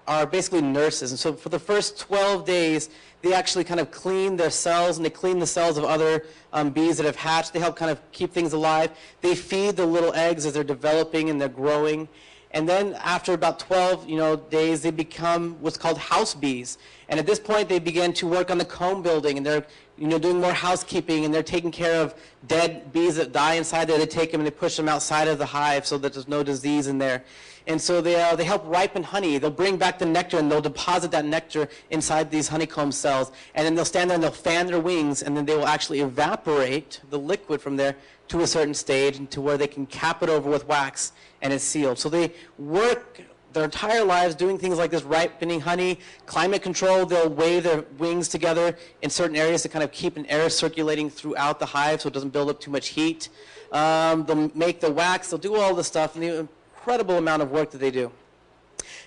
are basically nurses. And so for the first 12 days, they actually kind of clean their cells, and they clean the cells of other bees that have hatched. They help kind of keep things alive. They feed the little eggs as they're developing and they're growing. And then after about 12 days, they become what's called house bees. And at this point, they begin to work on the comb building, and they're doing more housekeeping, and they're taking care of dead bees that die inside there. They take them and they push them outside of the hive so that there's no disease in there. And so they help ripen honey. They'll bring back the nectar, and they'll deposit that nectar inside these honeycomb cells. And then they'll stand there and they'll fan their wings, and then they will actually evaporate the liquid from there to a certain stage, and to where they can cap it over with wax, and it's sealed. So they work their entire lives doing things like this, ripening honey, climate control. They'll wave their wings together in certain areas to kind of keep an air circulating throughout the hive so it doesn't build up too much heat. They'll make the wax. They'll do all this stuff, and the incredible amount of work that they do.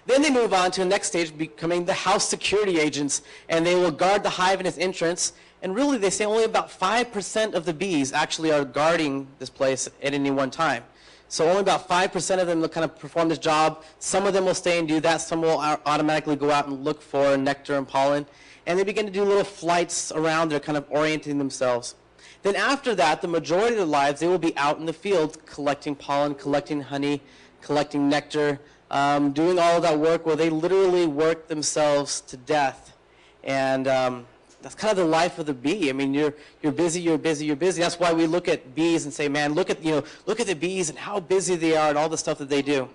Then they move on to the next stage, becoming the house security agents, and they will guard the hive and its entrance. And really, they say only about 5% of the bees actually are guarding this place at any one time. So only about 5% of them will kind of perform this job. Some of them will stay and do that. Some will automatically go out and look for nectar and pollen. And they begin to do little flights around. They're kind of orienting themselves. Then after that, the majority of their lives, they will be out in the field collecting pollen, collecting honey, collecting nectar, doing all of that work where they literally work themselves to death. And that's kind of the life of the bee. I mean, you're busy, you're busy, you're busy. That's why we look at bees and say, man, look at the bees and how busy they are and all the stuff that they do.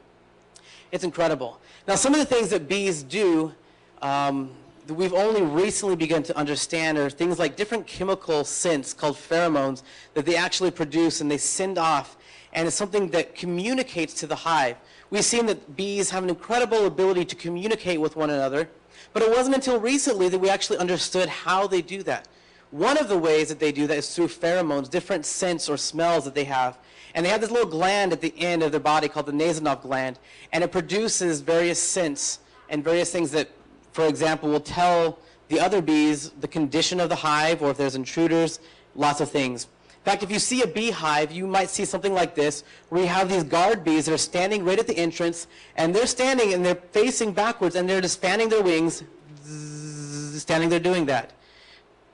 It's incredible. Now, some of the things that bees do that we've only recently begun to understand are things like different chemical scents called pheromones that they actually produce and they send off. And it's something that communicates to the hive. We've seen that bees have an incredible ability to communicate with one another. But it wasn't until recently that we actually understood how they do that. One of the ways that they do that is through pheromones, different scents or smells that they have. And they have this little gland at the end of their body called the Nasonoff gland. And it produces various scents and various things that, for example, will tell the other bees the condition of the hive, or if there's intruders, lots of things. In fact, if you see a beehive, you might see something like this, where you have these guard bees that are standing right at the entrance, and they're standing and they're facing backwards, and they're just fanning their wings, standing there doing that.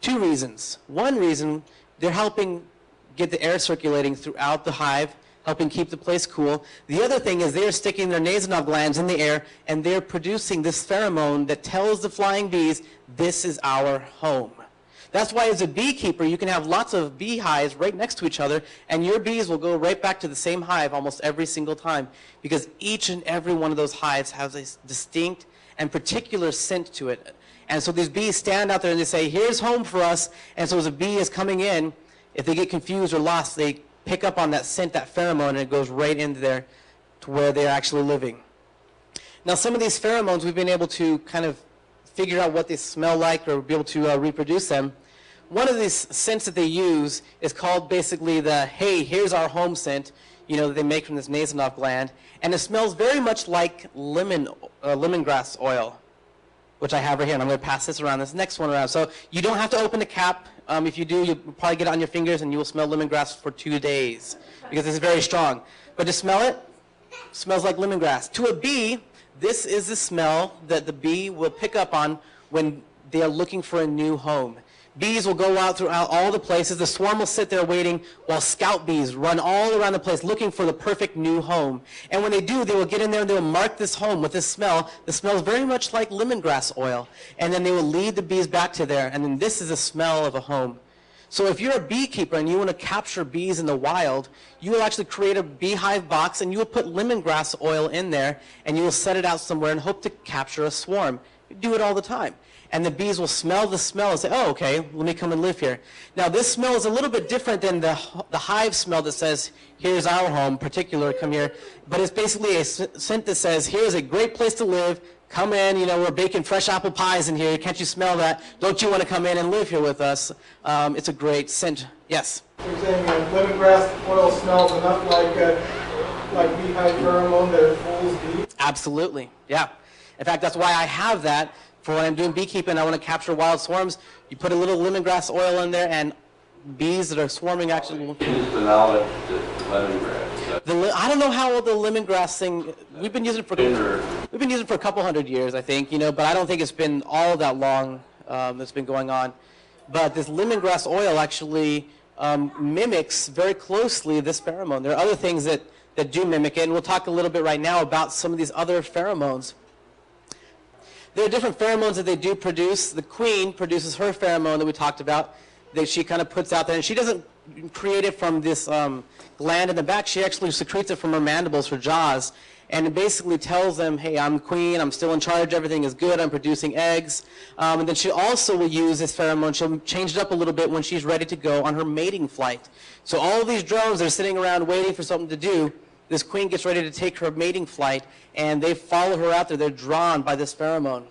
Two reasons. One reason, they're helping get the air circulating throughout the hive, helping keep the place cool. The other thing is they're sticking their Nasonoff glands in the air, and they're producing this pheromone that tells the flying bees, this is our home. That's why as a beekeeper, you can have lots of beehives right next to each other, and your bees will go right back to the same hive almost every single time, because each and every one of those hives has a distinct and particular scent to it. And so these bees stand out there and they say, here's home for us. And so as a bee is coming in, if they get confused or lost, they pick up on that scent, that pheromone, and it goes right into there to where they're actually living. Now, some of these pheromones, we've been able to kind of figure out what they smell like or be able to reproduce them. One of these scents that they use is called basically the, hey, here's our home scent, that they make from this Nasonoff gland. And it smells very much like lemongrass oil, which I have right here. And I'm going to pass this around, this next one around. So you don't have to open the cap. If you do, you'll probably get it on your fingers and you will smell lemongrass for 2 days because it's very strong. But to smell it, smells like lemongrass. To a bee, this is the smell that the bee will pick up on when they are looking for a new home. Bees will go out throughout all the places. The swarm will sit there waiting while scout bees run all around the place looking for the perfect new home. And when they do, they will get in there and they will mark this home with this smell. The smell is very much like lemongrass oil. And then they will lead the bees back to there. And then this is the smell of a home. So if you're a beekeeper and you want to capture bees in the wild, you will actually create a beehive box and you will put lemongrass oil in there and you will set it out somewhere and hope to capture a swarm. You do it all the time. And the bees will smell the smell and say, oh, okay, let me come and live here. Now, this smell is a little bit different than the hive smell that says, here's our home, particular, come here. But it's basically a scent that says, here's a great place to live. Come in, we're baking fresh apple pies in here. Can't you smell that? Don't you want to come in and live here with us? It's a great scent. Yes? You're saying lemongrass oil smells enough like like beehive pheromone that fools bees? Absolutely, yeah. In fact, that's why I have that for when I'm doing beekeeping. I want to capture wild swarms. You put a little lemongrass oil in there, and bees that are swarming actually will... Use the knowledge that lemongrass. I don't know how old the lemongrass thing... We've been using it for a couple hundred years, I think, but I don't think it's been all that long that's been going on. But this lemongrass oil actually mimics very closely this pheromone. There are other things that do mimic it, and we'll talk a little bit right now about some of these other pheromones. There are different pheromones that they do produce. The queen produces her pheromone that we talked about that she kind of puts out there, and she doesn't create it from this gland in the back. She actually secretes it from her mandibles, her jaws, and it basically tells them, hey, I'm queen, I'm still in charge, everything is good, I'm producing eggs. And then she also will use this pheromone, she'll change it up a little bit when she's ready to go on her mating flight. So all of these drones are sitting around waiting for something to do. This queen gets ready to take her mating flight, and they follow her out there. They're drawn by this pheromone.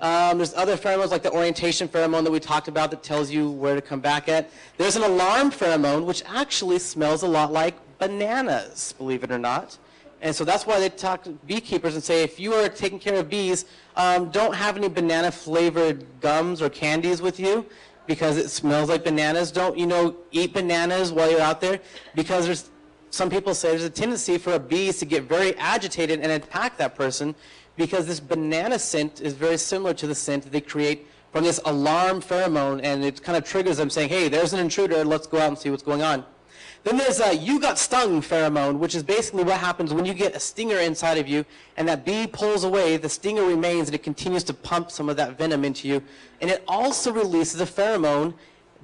There's other pheromones like the orientation pheromone that we talked about that tells you where to come back at. There's an alarm pheromone, which actually smells a lot like bananas, believe it or not. And so that's why they talk to beekeepers and say, if you are taking care of bees, don't have any banana-flavored gums or candies with you because it smells like bananas. Don't, eat bananas while you're out there, because some people say there's a tendency for bees to get very agitated and attack that person because this banana scent is very similar to the scent that they create from this alarm pheromone, and it kind of triggers them saying, hey, there's an intruder, let's go out and see what's going on. Then there's a you got stung pheromone, which is basically what happens when you get a stinger inside of you and that bee pulls away, the stinger remains and it continues to pump some of that venom into you. And it also releases a pheromone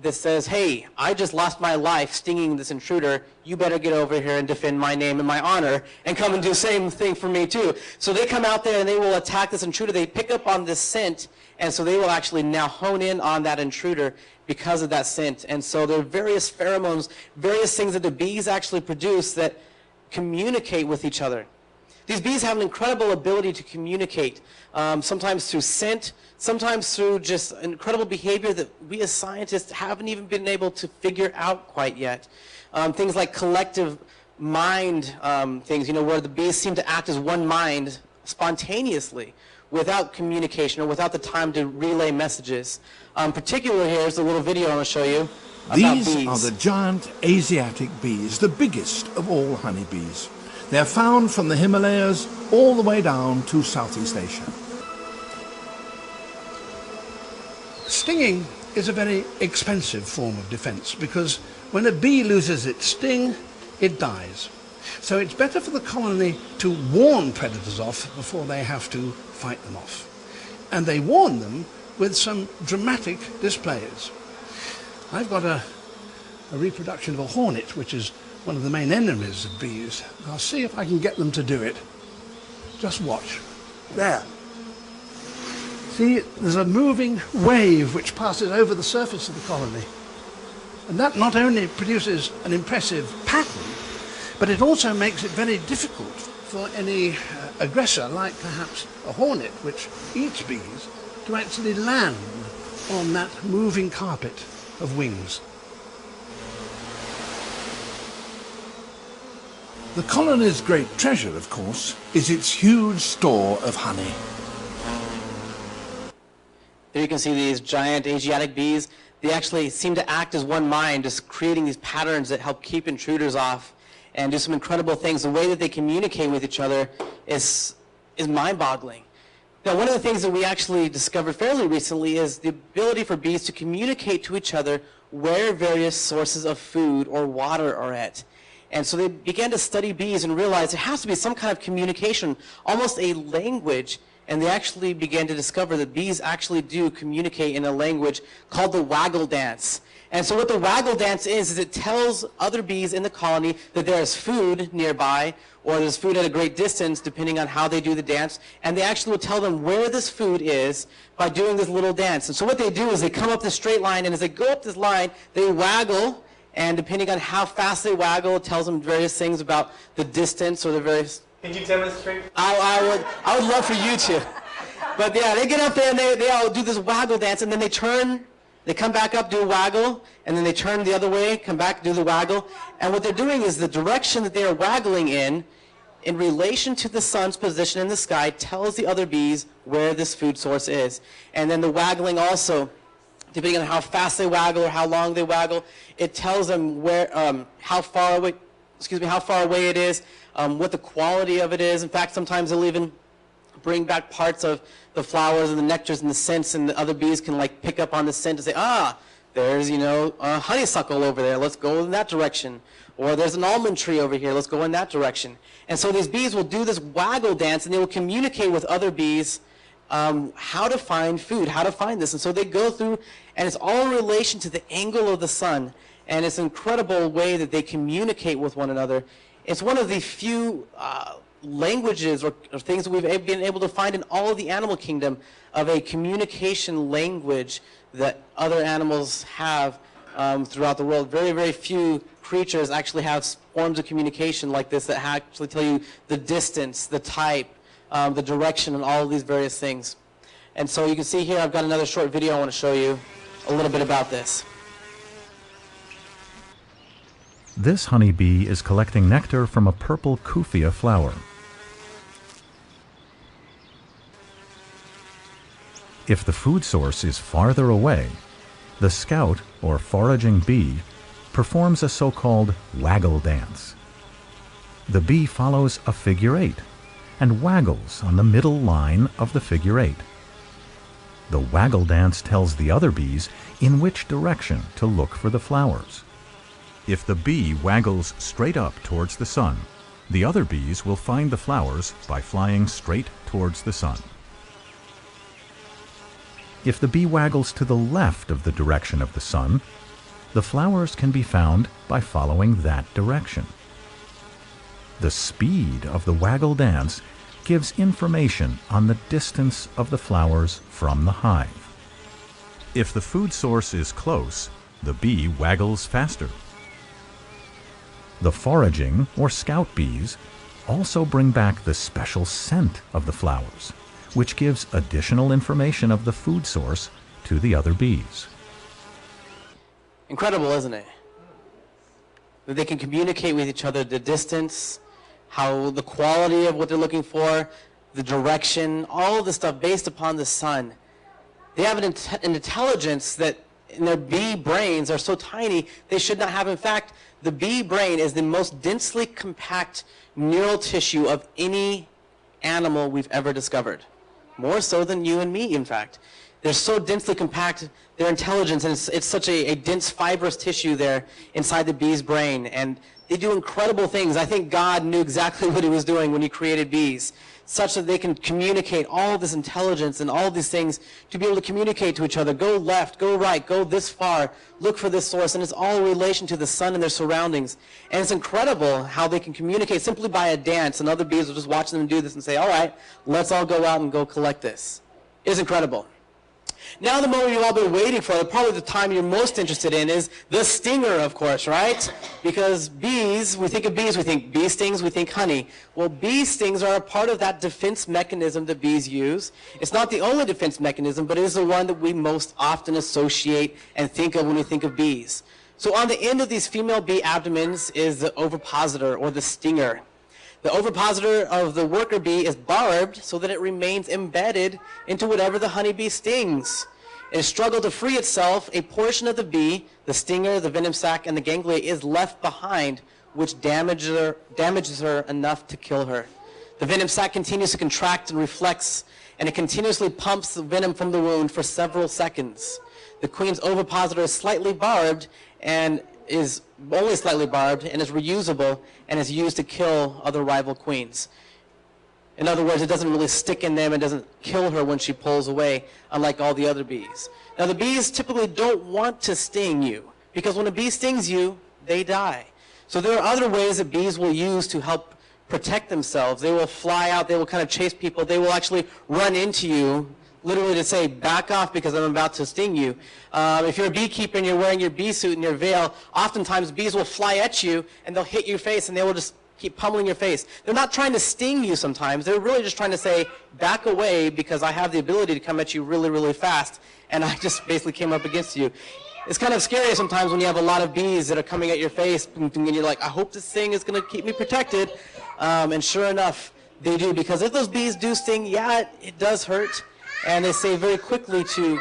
that says, hey, I just lost my life stinging this intruder, you better get over here and defend my name and my honor and come and do the same thing for me too. So they come out there and they will attack this intruder. They pick up on this scent, and so they will actually now hone in on that intruder because of that scent. And so there are various pheromones, various things that the bees actually produce that communicate with each other. These bees have an incredible ability to communicate, sometimes through scent, sometimes through just incredible behavior that we as scientists haven't even been able to figure out quite yet. Things like collective mind things, where the bees seem to act as one mind spontaneously without communication or without the time to relay messages. Particularly here's a little video I want to show you about bees. These are the giant Asiatic bees, the biggest of all honeybees. They're found from the Himalayas all the way down to Southeast Asia. Stinging is a very expensive form of defense because when a bee loses its sting, it dies. So it's better for the colony to warn predators off before they have to fight them off. And they warn them with some dramatic displays. I've got a reproduction of a hornet, which is one of the main enemies of bees. I'll see if I can get them to do it. Just watch. There. See, there's a moving wave which passes over the surface of the colony. And that not only produces an impressive pattern, but it also makes it very difficult for any aggressor, like perhaps a hornet, which eats bees, to actually land on that moving carpet of wings. The colony's great treasure, of course, is its huge store of honey. There you can see these giant Asiatic bees. They actually seem to act as one mind, just creating these patterns that help keep intruders off and do some incredible things. The way that they communicate with each other is mind-boggling. Now, one of the things that we actually discovered fairly recently is the ability for bees to communicate to each other where various sources of food or water are at. And so they began to study bees and realized there has to be some kind of communication, almost a language. And they actually began to discover that bees actually do communicate in a language called the waggle dance. And so what the waggle dance is it tells other bees in the colony that there is food nearby or there's food at a great distance depending on how they do the dance. And they actually will tell them where this food is by doing this little dance. And so what they do is they come up this straight line, and as they go up this line, they waggle. And depending on how fast they waggle, it tells them various things about the distance or the various... Can you demonstrate? I would love for you to. But yeah, they get up there and they all do this waggle dance, and then they turn, they come back up, do a waggle, and then they turn the other way, come back, do the waggle. And what they're doing is the direction that they are waggling in in relation to the sun's position in the sky, tells the other bees where this food source is. And then the waggling also, depending on how fast they waggle or how long they waggle, it tells them where, how far away it is, what the quality of it is. In fact, sometimes they'll even bring back parts of the flowers and the nectars and the scents, and the other bees can like pick up on the scent and say, ah, there's, a honeysuckle over there, let's go in that direction. Or there's an almond tree over here, let's go in that direction. And so these bees will do this waggle dance, and they will communicate with other bees how to find food, how to find this. And so they go through, and it's all in relation to the angle of the sun. And it's an incredible way that they communicate with one another. It's one of the few languages or things that we've been able to find in all of the animal kingdom of a communication language that other animals have throughout the world. Very, very few creatures actually have forms of communication like this that actually tell you the distance, the type, the direction, and all of these various things. And so you can see here I've got another short video I want to show you a little bit about this. This honeybee is collecting nectar from a purple Kufia flower. If the food source is farther away, the scout, or foraging bee, performs a so-called waggle dance. The bee follows a figure 8 and waggles on the middle line of the figure 8. The waggle dance tells the other bees in which direction to look for the flowers. If the bee waggles straight up towards the sun, the other bees will find the flowers by flying straight towards the sun. If the bee waggles to the left of the direction of the sun, the flowers can be found by following that direction. The speed of the waggle dance gives information on the distance of the flowers from the hive. If the food source is close, the bee waggles faster. The foraging or scout bees also bring back the special scent of the flowers, which gives additional information of the food source to the other bees. Incredible, isn't it? That they can communicate with each other, the distance, how the quality of what they're looking for, the direction, all of the stuff based upon the sun. They have an intelligence that in their bee brains are so tiny they should not have. In fact, the bee brain is the most densely compact neural tissue of any animal we've ever discovered. More so than you and me, in fact. They're so densely compact, their intelligence, and it's such a dense fibrous tissue there inside the bee's brain. And they do incredible things. I think God knew exactly what he was doing when he created bees, such that they can communicate all of this intelligence and all of these things to be able to communicate to each other. Go left, go right, go this far, look for this source. And it's all in relation to the sun and their surroundings. And it's incredible how they can communicate simply by a dance. And other bees will just watch them do this and say, all right, let's all go out and go collect this. It's incredible. Now the moment you've all been waiting for, probably the time you're most interested in, is the stinger, of course, right? Because bees, we think of bees, we think bee stings, we think honey. Well, bee stings are a part of that defense mechanism that bees use. It's not the only defense mechanism, but it is the one that we most often associate and think of when we think of bees. So on the end of these female bee abdomens is the ovipositor, or the stinger. The ovipositor of the worker bee is barbed so that it remains embedded into whatever the honeybee stings. In a struggle to free itself, a portion of the bee, the stinger, the venom sac, and the ganglia is left behind, which damages her enough to kill her. The venom sac continues to contract and reflex, and it continuously pumps the venom from the wound for several seconds. The queen's ovipositor is slightly barbed and is only slightly barbed and is reusable and is used to kill other rival queens. In other words, it doesn't really stick in them and doesn't kill her when she pulls away, unlike all the other bees. Now, the bees typically don't want to sting you, because when a bee stings you, they die. So there are other ways that bees will use to help protect themselves. They will fly out, they will kind of chase people, they will actually run into you, literally to say, back off because I'm about to sting you. If you're a beekeeper and you're wearing your bee suit and your veil, oftentimes bees will fly at you and they'll hit your face and they will just keep pummeling your face. They're not trying to sting you sometimes. They're really just trying to say, back away because I have the ability to come at you really, really fast and I just basically came up against you. It's kind of scary sometimes when you have a lot of bees that are coming at your face, and you're like, I hope this thing is going to keep me protected. And sure enough, they do, because if those bees do sting, yeah, it does hurt. And they say very quickly to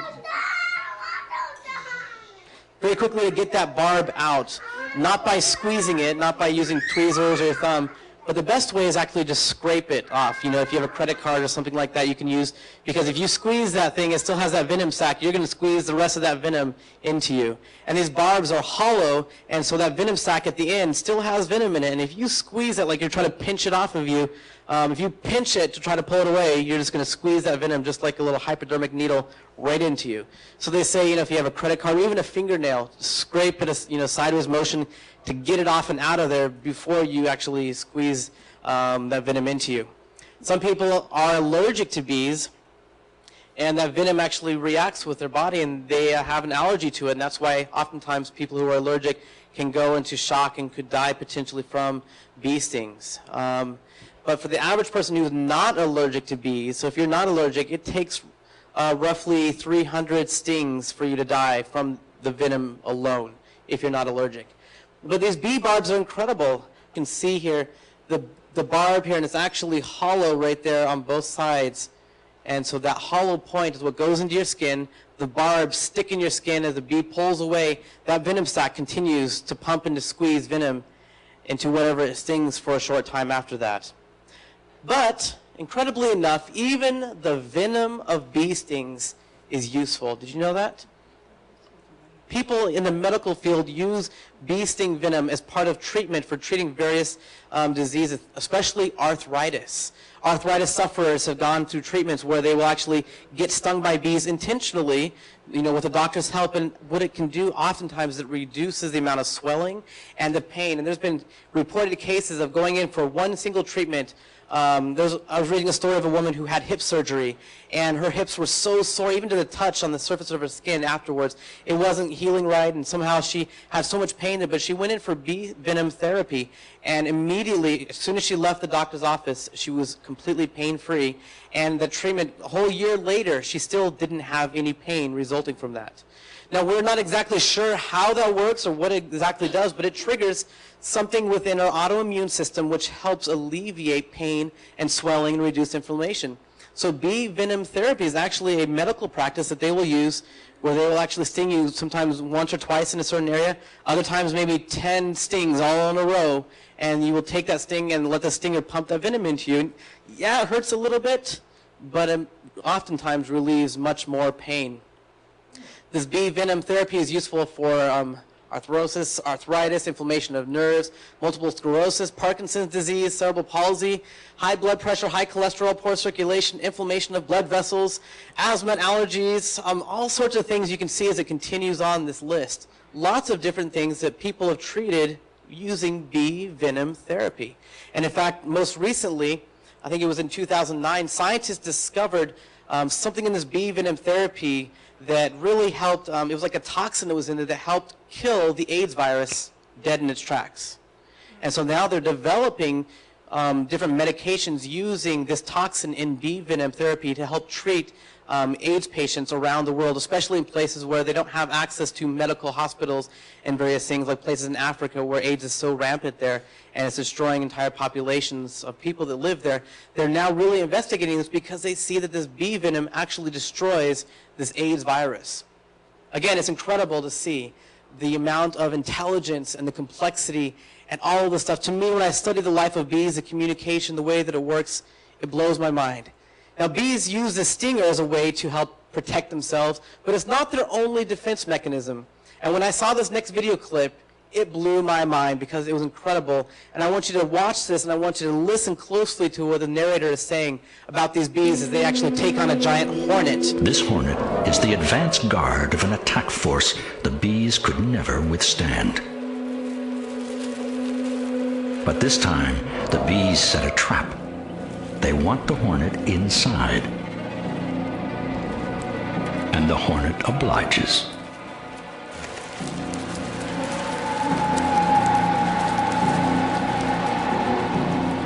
get that barb out, not by squeezing it, not by using tweezers or your thumb, but the best way is actually just scrape it off. You know, if you have a credit card or something like that, you can use, because if you squeeze that thing, it still has that venom sac, you're going to squeeze the rest of that venom into you. And these barbs are hollow, and so that venom sac at the end still has venom in it. And if you squeeze it like you're trying to pinch it off of you, if you pinch it to try to pull it away, you're just going to squeeze that venom just like a little hypodermic needle right into you. So they say, you know, if you have a credit card or even a fingernail, scrape it, you know, sideways motion to get it off and out of there before you actually squeeze that venom into you. Some people are allergic to bees, and that venom actually reacts with their body, and they have an allergy to it, and that's why oftentimes people who are allergic can go into shock and could die potentially from bee stings. But for the average person who's not allergic to bees, so if you're not allergic, it takes roughly 300 stings for you to die from the venom alone if you're not allergic. But these bee barbs are incredible. You can see here the barb here, and it's actually hollow right there on both sides. And so that hollow point is what goes into your skin. The barbs stick in your skin as the bee pulls away. That venom sac continues to pump and to squeeze venom into whatever it stings for a short time after that. But, incredibly enough, even the venom of bee stings is useful. Did you know that? People in the medical field use bee sting venom as part of treatment for treating various diseases, especially arthritis. Arthritis sufferers have gone through treatments where they will actually get stung by bees intentionally, you know, with a doctor's help, and what it can do oftentimes is it reduces the amount of swelling and the pain. And there's been reported cases of going in for one single treatment. I was reading a story of a woman who had hip surgery, and her hips were so sore, even to the touch on the surface of her skin afterwards. It wasn't healing right, and somehow she had so much pain there, but she went in for bee venom therapy, and immediately, as soon as she left the doctor's office, she was completely pain-free, and the treatment, a whole year later, she still didn't have any pain resulting from that. Now, we're not exactly sure how that works or what it exactly does, but it triggers something within our autoimmune system which helps alleviate pain and swelling and reduce inflammation. So bee venom therapy is actually a medical practice that they will use where they will actually sting you sometimes once or twice in a certain area, other times maybe 10 stings all in a row, and you will take that sting and let the stinger pump that venom into you. And yeah, it hurts a little bit, but it oftentimes relieves much more pain. This bee venom therapy is useful for arthrosis, arthritis, inflammation of nerves, multiple sclerosis, Parkinson's disease, cerebral palsy, high blood pressure, high cholesterol, poor circulation, inflammation of blood vessels, asthma and allergies, all sorts of things you can see as it continues on this list. Lots of different things that people have treated using bee venom therapy. And in fact, most recently, I think it was in 2009, scientists discovered something in this bee venom therapy that really helped. It was like a toxin that was in there that helped kill the AIDS virus dead in its tracks. And so now they're developing different medications using this toxin in bee venom therapy to help treat AIDS patients around the world, especially in places where they don't have access to medical hospitals and various things, like places in Africa where AIDS is so rampant there and it's destroying entire populations of people that live there. They're now really investigating this because they see that this bee venom actually destroys this AIDS virus. Again, it's incredible to see the amount of intelligence and the complexity and all of the stuff. To me, when I study the life of bees, the communication, the way that it works, it blows my mind. Now, bees use the stinger as a way to help protect themselves, but it's not their only defense mechanism. And when I saw this next video clip, it blew my mind because it was incredible. And I want you to watch this, and I want you to listen closely to what the narrator is saying about these bees as they actually take on a giant hornet. This hornet is the advanced guard of an attack force the bees could never withstand. But this time, the bees set a trap. They want the hornet inside. And the hornet obliges.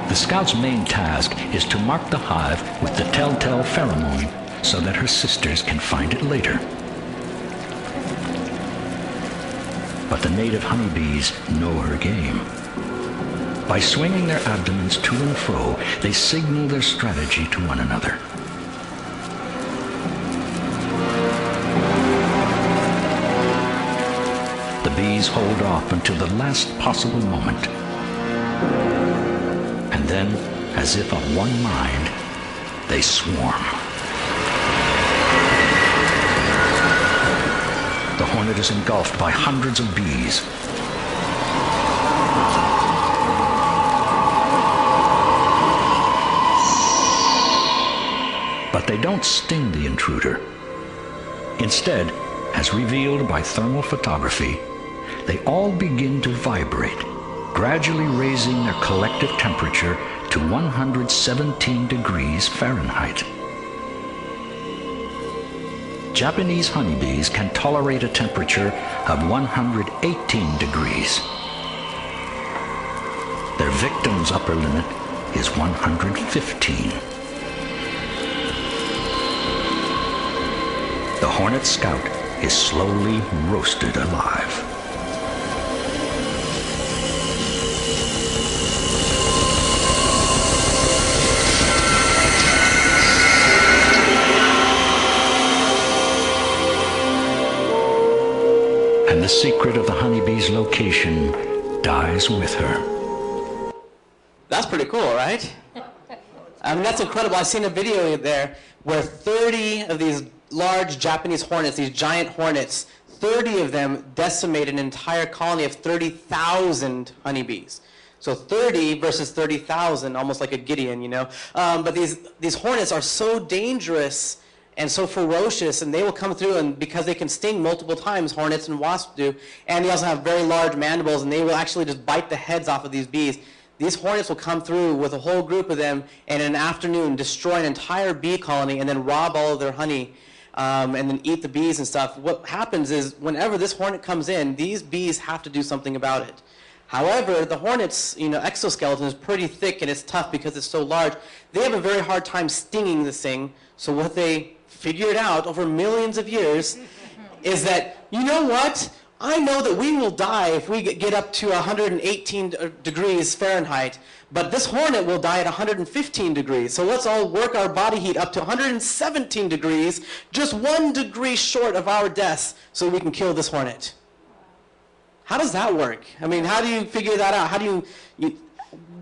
The scout's main task is to mark the hive with the telltale pheromone so that her sisters can find it later. But the native honeybees know her game. By swinging their abdomens to and fro, they signal their strategy to one another. The bees hold off until the last possible moment. And then, as if of one mind, they swarm. The hornet is engulfed by hundreds of bees. But they don't sting the intruder. Instead, as revealed by thermal photography, they all begin to vibrate, gradually raising their collective temperature to 117 degrees Fahrenheit. Japanese honeybees can tolerate a temperature of 118 degrees. Their victim's upper limit is 115. The hornet scout is slowly roasted alive. And the secret of the honeybee's location dies with her. That's pretty cool, right? I mean, that's incredible. I've seen a video there where 30 of these large Japanese hornets, these giant hornets, 30 of them decimate an entire colony of 30,000 honeybees. So 30 versus 30,000, almost like a Gideon, you know. But these hornets are so dangerous and so ferocious, and they will come through, and because they can sting multiple times, hornets and wasps do, and they also have very large mandibles, and they will actually just bite the heads off of these bees. These hornets will come through with a whole group of them, and in an afternoon destroy an entire bee colony and then rob all of their honey, and then eat the bees and stuff. What happens is whenever this hornet comes in, these bees have to do something about it. However, the hornet's exoskeleton is pretty thick and it's tough because it's so large. They have a very hard time stinging this thing. So what they figured out over millions of years is that, you know what? I know that we will die if we get up to 118 degrees Fahrenheit, but this hornet will die at 115 degrees. So let's all work our body heat up to 117 degrees, just 1 degree short of our deaths, so we can kill this hornet. How does that work? I mean, how do you figure that out? How do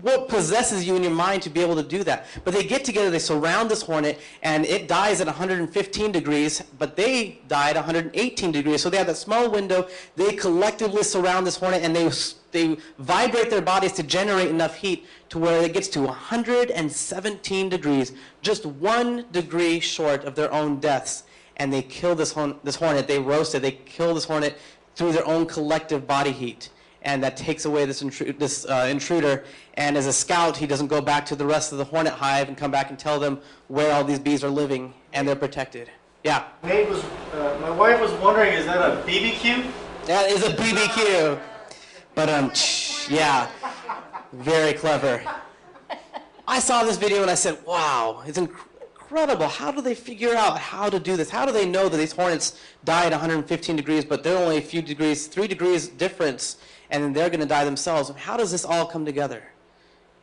what possesses you in your mind to be able to do that? But they get together, they surround this hornet, and it dies at 115 degrees, but they die at 118 degrees. So they have that small window. They collectively surround this hornet, and they vibrate their bodies to generate enough heat to where it gets to 117 degrees, just 1 degree short of their own deaths. And they kill this hornet. They roast it. They kill this hornet through their own collective body heat. And that takes away this intruder. And as a scout, he doesn't go back to the rest of the hornet hive and come back and tell them where all these bees are living, and they're protected. Yeah? Nate my wife was wondering, is that a BBQ? That is a BBQ. But, yeah, very clever. I saw this video and I said, wow, it's incredible. How do they figure out how to do this? How do they know that these hornets die at 115 degrees, but they're only a few degrees, 3 degrees difference, and then they're going to die themselves? How does this all come together?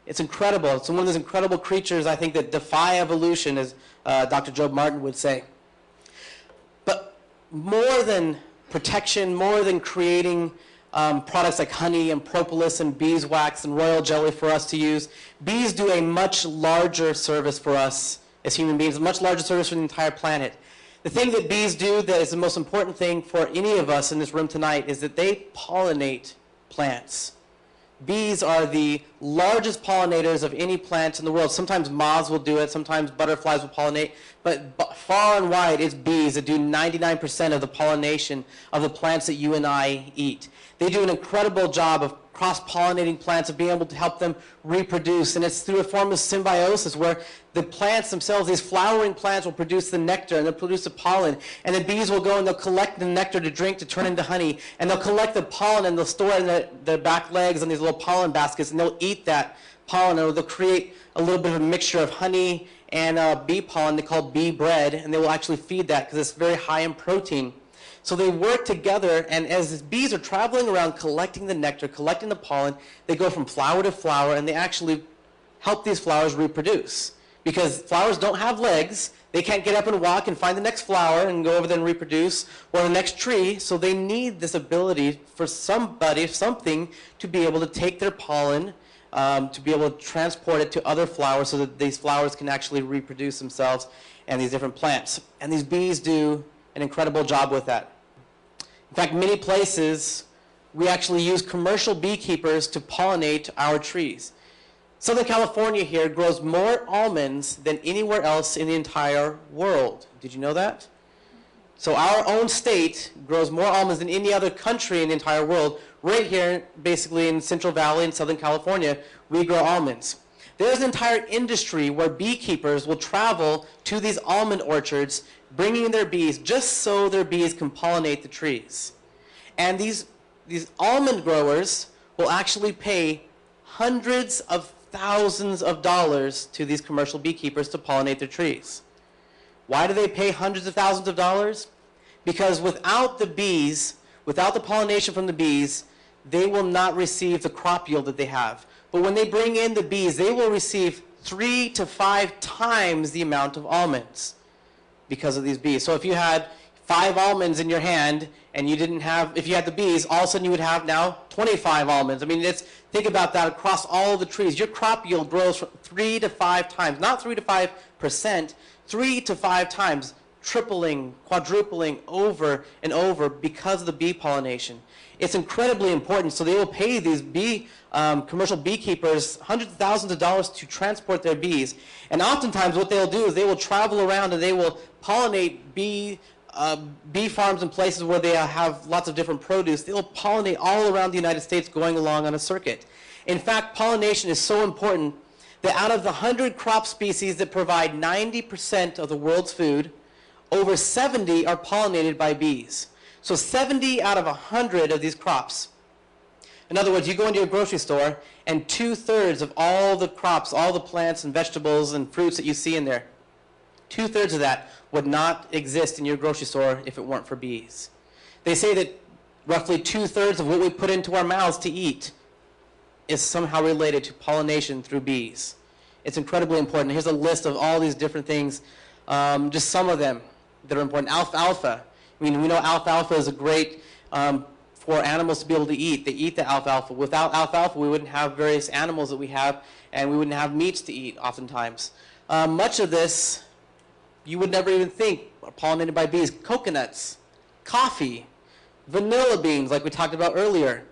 It's incredible. It's one of those incredible creatures, I think, that defy evolution, as Dr. Job Martin would say. But more than protection, more than creating products like honey and propolis and beeswax and royal jelly for us to use, bees do a much larger service for us as human beings, a much larger service for the entire planet. The thing that bees do that is the most important thing for any of us in this room tonight is that they pollinate plants. Bees are the largest pollinators of any plant in the world. Sometimes moths will do it, sometimes butterflies will pollinate, but far and wide it's bees that do 99% of the pollination of the plants that you and I eat. They do an incredible job of cross-pollinating plants, of being able to help them reproduce, and it's through a form of symbiosis where the plants themselves, these flowering plants, will produce the nectar and they'll produce the pollen, and the bees will go and they'll collect the nectar to drink to turn into honey, and they'll collect the pollen and they'll store it in their back legs in these little pollen baskets, and they'll eat that pollen, or they'll create a little bit of a mixture of honey and bee pollen they call bee bread, and they will actually feed that because it's very high in protein. So they work together, and as these bees are traveling around collecting the nectar, collecting the pollen, they go from flower to flower, and they actually help these flowers reproduce. Because flowers don't have legs, they can't get up and walk and find the next flower and go over there and reproduce, or the next tree, so they need this ability for somebody, something, to be able to take their pollen, to be able to transport it to other flowers so that these flowers can actually reproduce themselves and these different plants. And these bees do an incredible job with that. In fact, many places, we actually use commercial beekeepers to pollinate our trees. Southern California here grows more almonds than anywhere else in the entire world. Did you know that? So our own state grows more almonds than any other country in the entire world. Right here, basically in Central Valley in Southern California, we grow almonds. There's an entire industry where beekeepers will travel to these almond orchards, bringing in their bees just so their bees can pollinate the trees. And these almond growers will actually pay hundreds of thousands of dollars to these commercial beekeepers to pollinate their trees. Why do they pay hundreds of thousands of dollars? Because without the bees, without the pollination from the bees, they will not receive the crop yield that they have. But when they bring in the bees, they will receive 3 to 5 times the amount of almonds because of these bees. So if you had 5 almonds in your hand and you didn't have, if you had the bees, all of a sudden you would have now 25 almonds. I mean, think about that across all the trees. Your crop yield grows from 3 to 5 times, not 3 to 5%, 3 to 5 times, tripling, quadrupling over and over because of the bee pollination. It's incredibly important. So they will pay these commercial beekeepers hundreds of thousands of dollars to transport their bees. And oftentimes what they'll do is they will travel around and they will pollinate bee farms and places where they have lots of different produce. They'll pollinate all around the United States going along on a circuit. In fact, pollination is so important that out of the 100 crop species that provide 90% of the world's food, over 70 are pollinated by bees. So 70 out of 100 of these crops. In other words, you go into your grocery store and 2/3 of all the crops, all the plants and vegetables and fruits that you see in there, 2/3 of that would not exist in your grocery store if it weren't for bees. They say that roughly 2/3 of what we put into our mouths to eat is somehow related to pollination through bees. It's incredibly important. Here's a list of all these different things, just some of them that are important. Alfalfa. I mean, we know alfalfa is a great for animals to be able to eat. They eat the alfalfa. Without alfalfa, we wouldn't have various animals that we have, and we wouldn't have meats to eat oftentimes. Much of this you would never even think are pollinated by bees. Coconuts, coffee, vanilla beans, like we talked about earlier,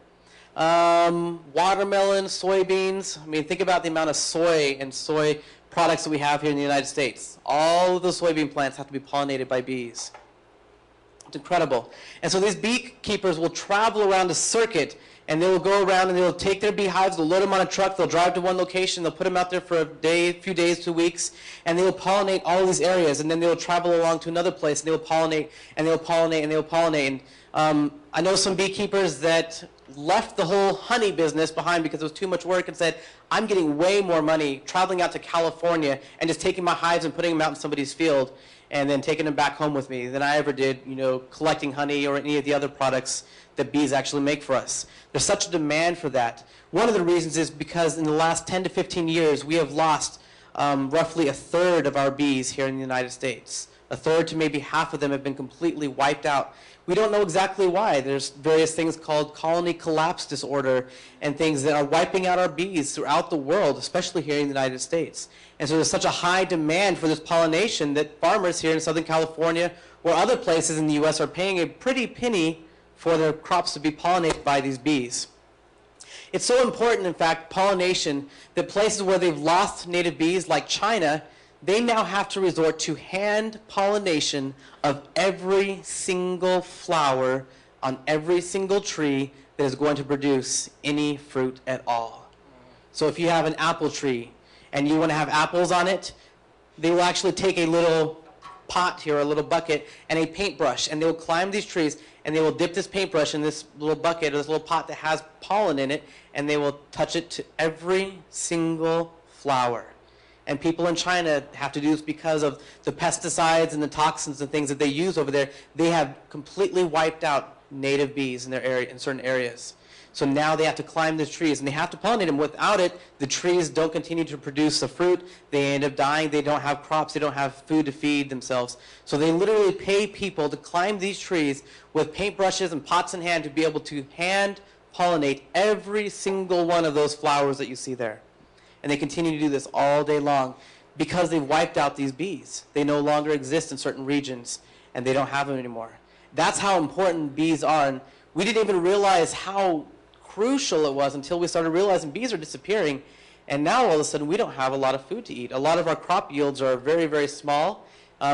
watermelon, soybeans. I mean, think about the amount of soy and soy products that we have here in the United States. All of the soybean plants have to be pollinated by bees. It's incredible. And so these beekeepers will travel around a circuit, and they will go around and they'll take their beehives, they'll load them on a truck, they'll drive to one location, they'll put them out there for a few days, 2 weeks, and they will pollinate all these areas, and then they will travel along to another place, and they will pollinate, and they will pollinate, and they will pollinate. And I know some beekeepers that left the whole honey business behind because it was too much work and said, I'm getting way more money traveling out to California and just taking my hives and putting them out in somebody's field and then taking them back home with me than I ever did, collecting honey or any of the other products that bees actually make for us. There's such a demand for that. One of the reasons is because in the last 10 to 15 years, we have lost roughly 1/3 of our bees here in the United States. 1/3 to maybe half of them have been completely wiped out. We don't know exactly why. There's various things called colony collapse disorder and things that are wiping out our bees throughout the world, especially here in the United States. And so there's such a high demand for this pollination that farmers here in Southern California or other places in the U.S. are paying a pretty penny for their crops to be pollinated by these bees. It's so important, in fact, pollination, that places where they've lost native bees, like China, they now have to resort to hand pollination of every single flower on every single tree that is going to produce any fruit at all. So if you have an apple tree and you want to have apples on it, they will actually take a little pot here, a little bucket, and a paintbrush, and they will climb these trees, and they will dip this paintbrush in this little bucket or this little pot that has pollen in it, and they will touch it to every single flower. And people in China have to do this because of the pesticides and the toxins and things that they use over there. They have completely wiped out native bees in their area, in certain areas. So now they have to climb the trees, and they have to pollinate them. Without it, the trees don't continue to produce the fruit. They end up dying. They don't have crops. They don't have food to feed themselves. So they literally pay people to climb these trees with paintbrushes and pots in hand to be able to hand pollinate every single one of those flowers that you see there. And they continue to do this all day long because they've wiped out these bees. They no longer exist in certain regions, and they don't have them anymore. That's how important bees are. And we didn't even realize how crucial it was until we started realizing bees are disappearing, and now all of a sudden we don't have a lot of food to eat. A lot of our crop yields are very, very small.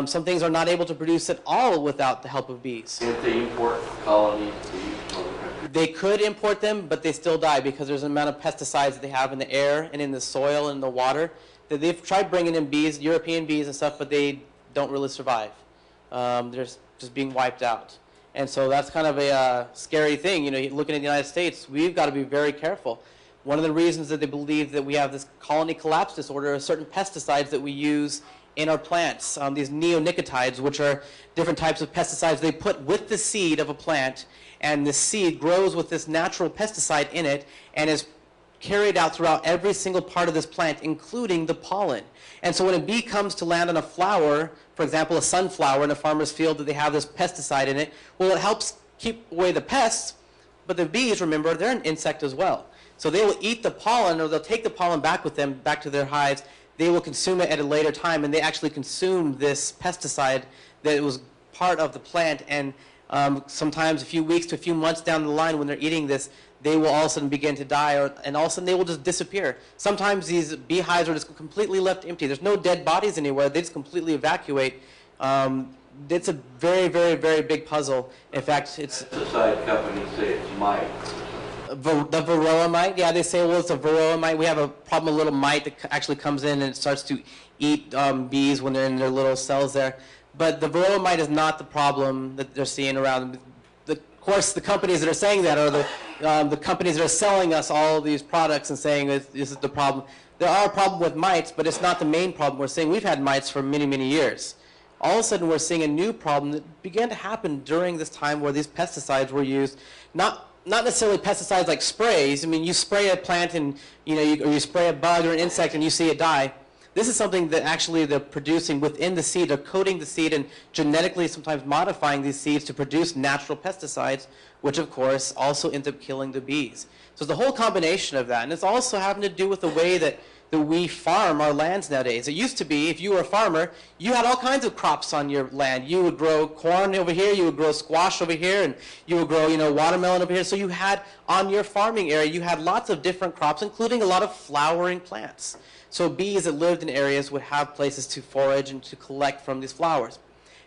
Some things are not able to produce at all without the help of bees. Can't they import colonies to use from other countries? They could import them, but they still die because there's an amount of pesticides that they have in the air and in the soil and in the water. They've tried bringing in bees, European bees and stuff, but they don't really survive. They're just being wiped out. And so that's kind of a scary thing. You know, looking at the United States, we've got to be very careful. One of the reasons that they believe that we have this colony collapse disorder are certain pesticides that we use in our plants, these neonicotinoids, which are different types of pesticides they put with the seed of a plant, and the seed grows with this natural pesticide in it and is carried out throughout every single part of this plant, including the pollen. And so when a bee comes to land on a flower, for example, a sunflower in a farmer's field that they have this pesticide in it, well, it helps keep away the pests, but the bees, remember, they're an insect as well. So they will eat the pollen, or they'll take the pollen back with them, back to their hives. They will consume it at a later time, and they actually consume this pesticide that was part of the plant. And sometimes a few weeks to a few months down the line when they're eating this, they will all of a sudden begin to die, and all of a sudden they will just disappear. Sometimes these beehives are just completely left empty. There's no dead bodies anywhere. They just completely evacuate. It's a very, very, very big puzzle. In fact, it's... Pesticide companies say it's mite. The varroa mite, yeah, they say, well, it's a varroa mite. We have a problem, a little mite that actually comes in and it starts to eat bees when they're in their little cells there. But the varroa mite is not the problem that they're seeing around. Of course, the companies that are saying that are the companies that are selling us all these products and saying this is the problem. There are a problem with mites, but it's not the main problem. We're saying we've had mites for many, many years. All of a sudden, we're seeing a new problem that began to happen during this time where these pesticides were used. Not necessarily pesticides like sprays. I mean, you spray a plant and or you spray a bug or an insect and you see it die. This is something that actually they're producing within the seed. They're coating the seed and genetically sometimes modifying these seeds to produce natural pesticides, which of course also ends up killing the bees. So it's the whole combination of that. And it's also having to do with the way that we farm our lands nowadays. It used to be, if you were a farmer, you had all kinds of crops on your land. You would grow corn over here, you would grow squash over here, and you would grow, watermelon over here. So you had, on your farming area, you had lots of different crops, including a lot of flowering plants. So bees that lived in areas would have places to forage and to collect from these flowers.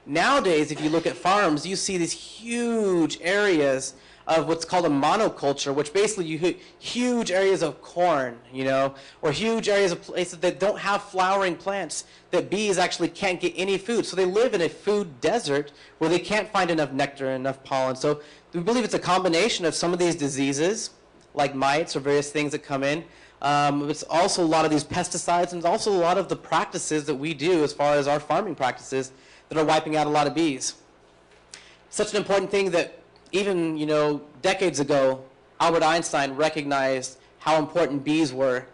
Nowadays, if you look at farms, you see these huge areas of what's called a monoculture, which basically you huge areas of corn, or huge areas of places that don't have flowering plants, that bees actually can't get any food. So they live in a food desert where they can't find enough nectar and enough pollen. So we believe it's a combination of some of these diseases, like mites or various things that come in. It's also a lot of these pesticides, and it's also a lot of the practices that we do as far as our farming practices that are wiping out a lot of bees. Such an important thing that even, decades ago, Albert Einstein recognized how important bees were.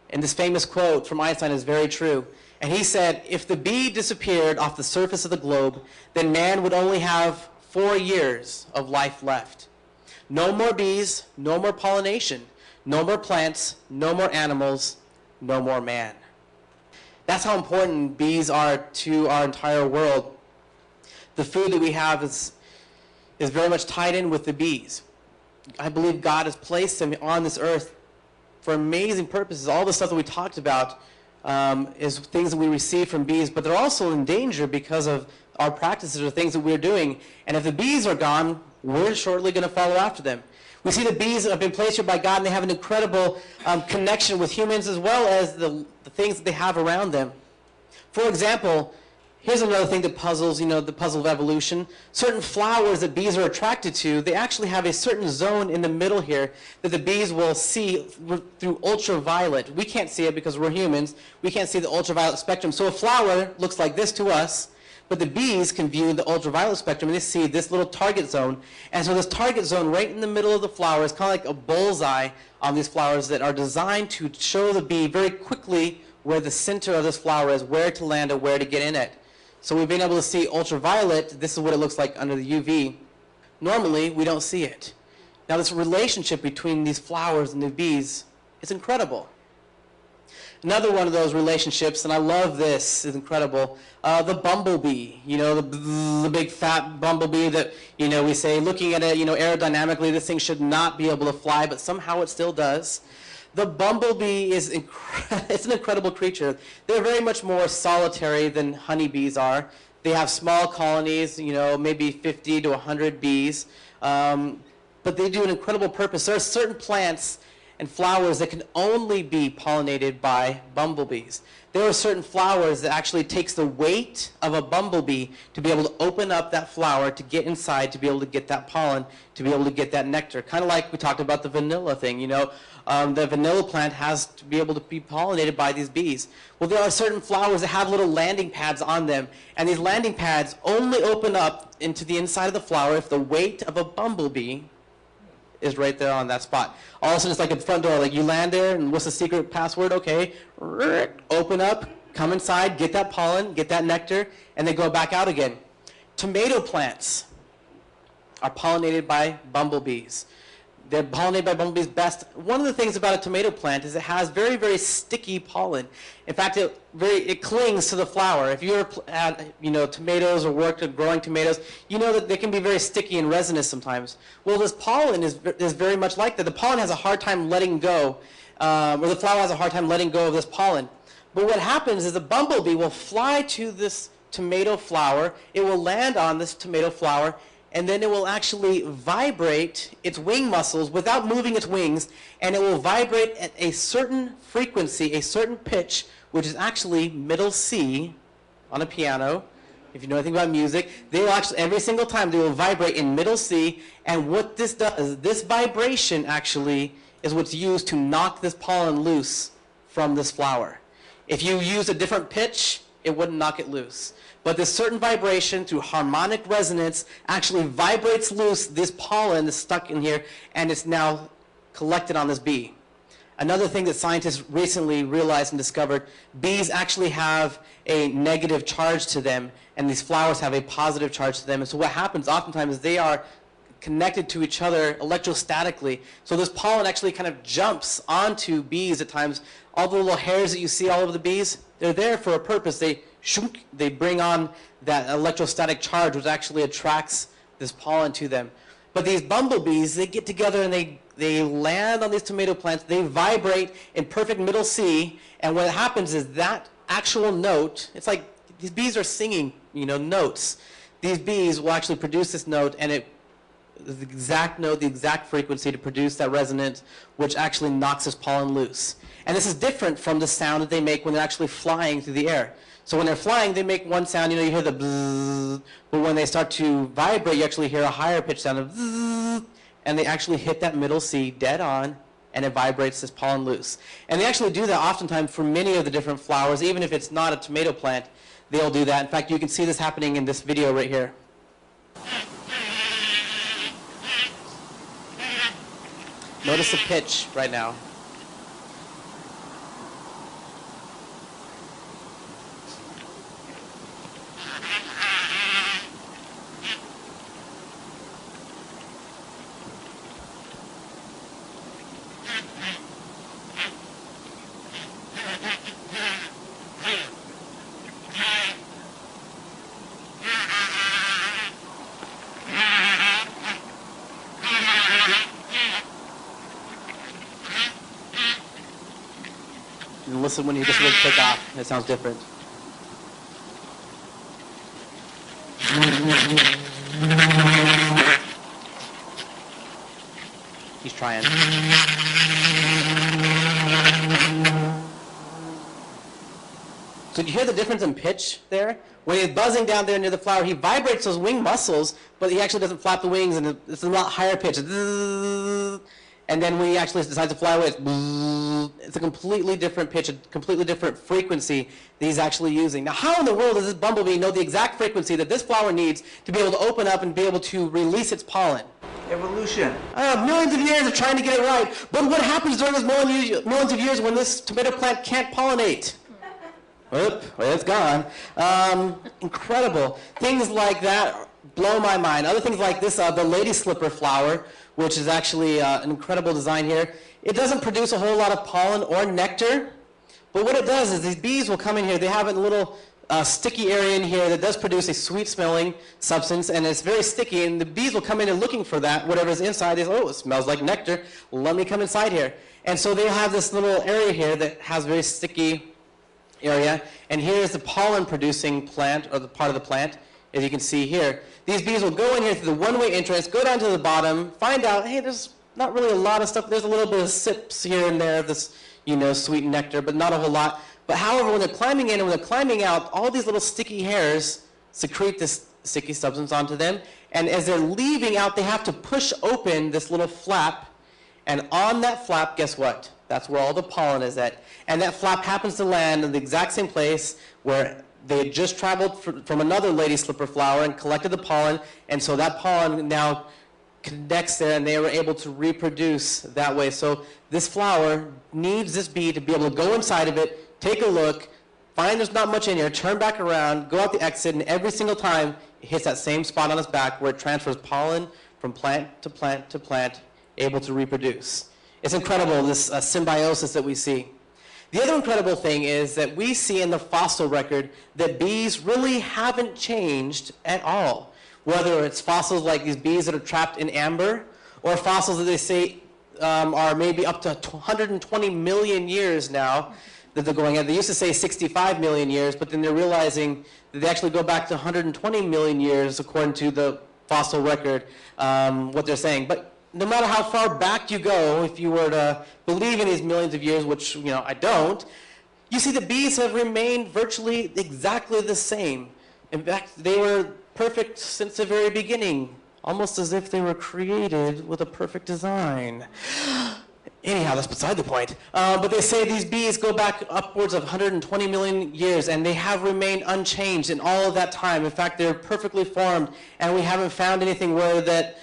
And this famous quote from Einstein is very true. And he said, if the bee disappeared off the surface of the globe, then man would only have 4 years of life left. No more bees, no more pollination, no more plants, no more animals, no more man. That's how important bees are to our entire world. The food that we have is very much tied in with the bees. I believe God has placed them on this earth for amazing purposes. All the stuff that we talked about is things that we receive from bees, but they're also in danger because of our practices or things that we're doing. And if the bees are gone, we're shortly going to follow after them. We see the bees that have been placed here by God, and they have an incredible connection with humans as well as the things that they have around them. For example, Here's another thing that puzzles, the puzzle of evolution. Certain flowers that bees are attracted to, they actually have a certain zone in the middle here that the bees will see through ultraviolet. We can't see it because we're humans. We can't see the ultraviolet spectrum. So a flower looks like this to us, but the bees can view the ultraviolet spectrum and they see this little target zone. And so this target zone right in the middle of the flower is kind of like a bullseye on these flowers that are designed to show the bee very quickly where the center of this flower is, where to land or where to get in it. So we've been able to see ultraviolet. This is what it looks like under the UV. Normally, we don't see it. Now, this relationship between these flowers and the bees is incredible. Another one of those relationships, and I love this, is incredible, the bumblebee. The big fat bumblebee that, we say, looking at it, aerodynamically, this thing should not be able to fly, but somehow it still does. The bumblebee is it's an incredible creature. They're very much more solitary than honeybees are. They have small colonies, maybe 50 to 100 bees, but they do an incredible purpose. There are certain plants and flowers that can only be pollinated by bumblebees. There are certain flowers that actually takes the weight of a bumblebee to be able to open up that flower, to get inside, to be able to get that pollen, to be able to get that nectar. Kind of like we talked about the vanilla thing, the vanilla plant has to be able to be pollinated by these bees. Well, there are certain flowers that have little landing pads on them, and these landing pads only open up into the inside of the flower if the weight of a bumblebee is right there on that spot. All of a sudden, it's like a front door. Like, you land there, and what's the secret password? Okay, open up, come inside, get that pollen, get that nectar, and then go back out again. Tomato plants are pollinated by bumblebees. They're pollinated by bumblebees best. One of the things about a tomato plant is it has very, very sticky pollen. In fact, it clings to the flower. If you ever had, tomatoes or worked at growing tomatoes, you know that they can be very sticky and resinous sometimes. Well, this pollen is very much like that. The pollen has a hard time letting go, or the flower has a hard time letting go of this pollen. But what happens is the bumblebee will fly to this tomato flower. It will land on this tomato flower, and then it will actually vibrate its wing muscles without moving its wings, and it will vibrate at a certain frequency, a certain pitch, which is actually middle C on a piano. If you know anything about music, they will actually, every single time, they will vibrate in middle C, and what this does, this vibration actually is what's used to knock this pollen loose from this flower. If you use a different pitch, it wouldn't knock it loose. But this certain vibration through harmonic resonance actually vibrates loose this pollen that's stuck in here, and it's now collected on this bee. Another thing that scientists recently realized and discovered, bees actually have a negative charge to them, and these flowers have a positive charge to them. And so what happens oftentimes is they are connected to each other electrostatically. So this pollen actually kind of jumps onto bees at times. All the little hairs that you see all over the bees, they're there for a purpose. They bring on that electrostatic charge, which actually attracts this pollen to them. But these bumblebees, they get together and they land on these tomato plants. They vibrate in perfect middle C, and what happens is that actual note, it's like these bees are singing, notes. These bees will actually produce this note, and the exact note, the exact frequency to produce that resonance, which actually knocks this pollen loose. And this is different from the sound that they make when they're actually flying through the air. So when they're flying, they make one sound, you hear the bzzz, but when they start to vibrate, you actually hear a higher pitch sound of bzzz, and they actually hit that middle C dead on, and it vibrates this pollen loose. And they actually do that oftentimes for many of the different flowers, even if it's not a tomato plant, they'll do that. In fact, you can see this happening in this video right here. Notice the pitch right now. And listen when you just really click off. It sounds different. He's trying. So you hear the difference in pitch there? When he's buzzing down there near the flower, he vibrates those wing muscles, but he actually doesn't flap the wings, and it's a lot higher pitch. And then when he actually decides to fly away, it's a completely different pitch, a completely different frequency that he's actually using. Now, how in the world does this bumblebee know the exact frequency that this flower needs to be able to open up and be able to release its pollen? Evolution. Millions of years of trying to get it right. But what happens during those millions of years when this tomato plant can't pollinate? Oop, well, it's gone. Incredible. Things like that blow my mind. Other things like this, the lady slipper flower, which is actually an incredible design here. It doesn't produce a whole lot of pollen or nectar, but what it does is these bees will come in here. They have a little sticky area in here that does produce a sweet-smelling substance, and it's very sticky, and the bees will come in and looking for that. Whatever's inside is, oh, it smells like nectar. Let me come inside here. And so they have this little area here that has very sticky area, and here is the pollen-producing plant, or the part of the plant, as you can see here. These bees will go in here through the one-way entrance, go down to the bottom, find out, hey, there's not really a lot of stuff. There's a little bit of sips here and there of this, sweet nectar, but not a whole lot. But however, when they're climbing in and when they're climbing out, all these little sticky hairs secrete this sticky substance onto them. And as they're leaving out, they have to push open this little flap. And on that flap, guess what? That's where all the pollen is at. And that flap happens to land in the exact same place where they had just traveled from another lady slipper flower and collected the pollen. And so that pollen now connects there, and they were able to reproduce that way. So this flower needs this bee to be able to go inside of it, take a look, find there's not much in here, turn back around, go out the exit, and every single time it hits that same spot on its back where it transfers pollen from plant to plant to plant, able to reproduce. It's incredible, this symbiosis that we see. The other incredible thing is that we see in the fossil record that bees really haven't changed at all. Whether it's fossils like these bees that are trapped in amber, or fossils that they say are maybe up to 120 million years now that they're going at. They used to say 65 million years, but then they're realizing that they actually go back to 120 million years according to the fossil record, what they're saying. But no matter how far back you go, if you were to believe in these millions of years, which I don't, you see the bees have remained virtually exactly the same. In fact, they were perfect since the very beginning, almost as if they were created with a perfect design. Anyhow, that's beside the point. But they say these bees go back upwards of 120 million years, and they have remained unchanged in all of that time. In fact, they're perfectly formed, and we haven't found anything where that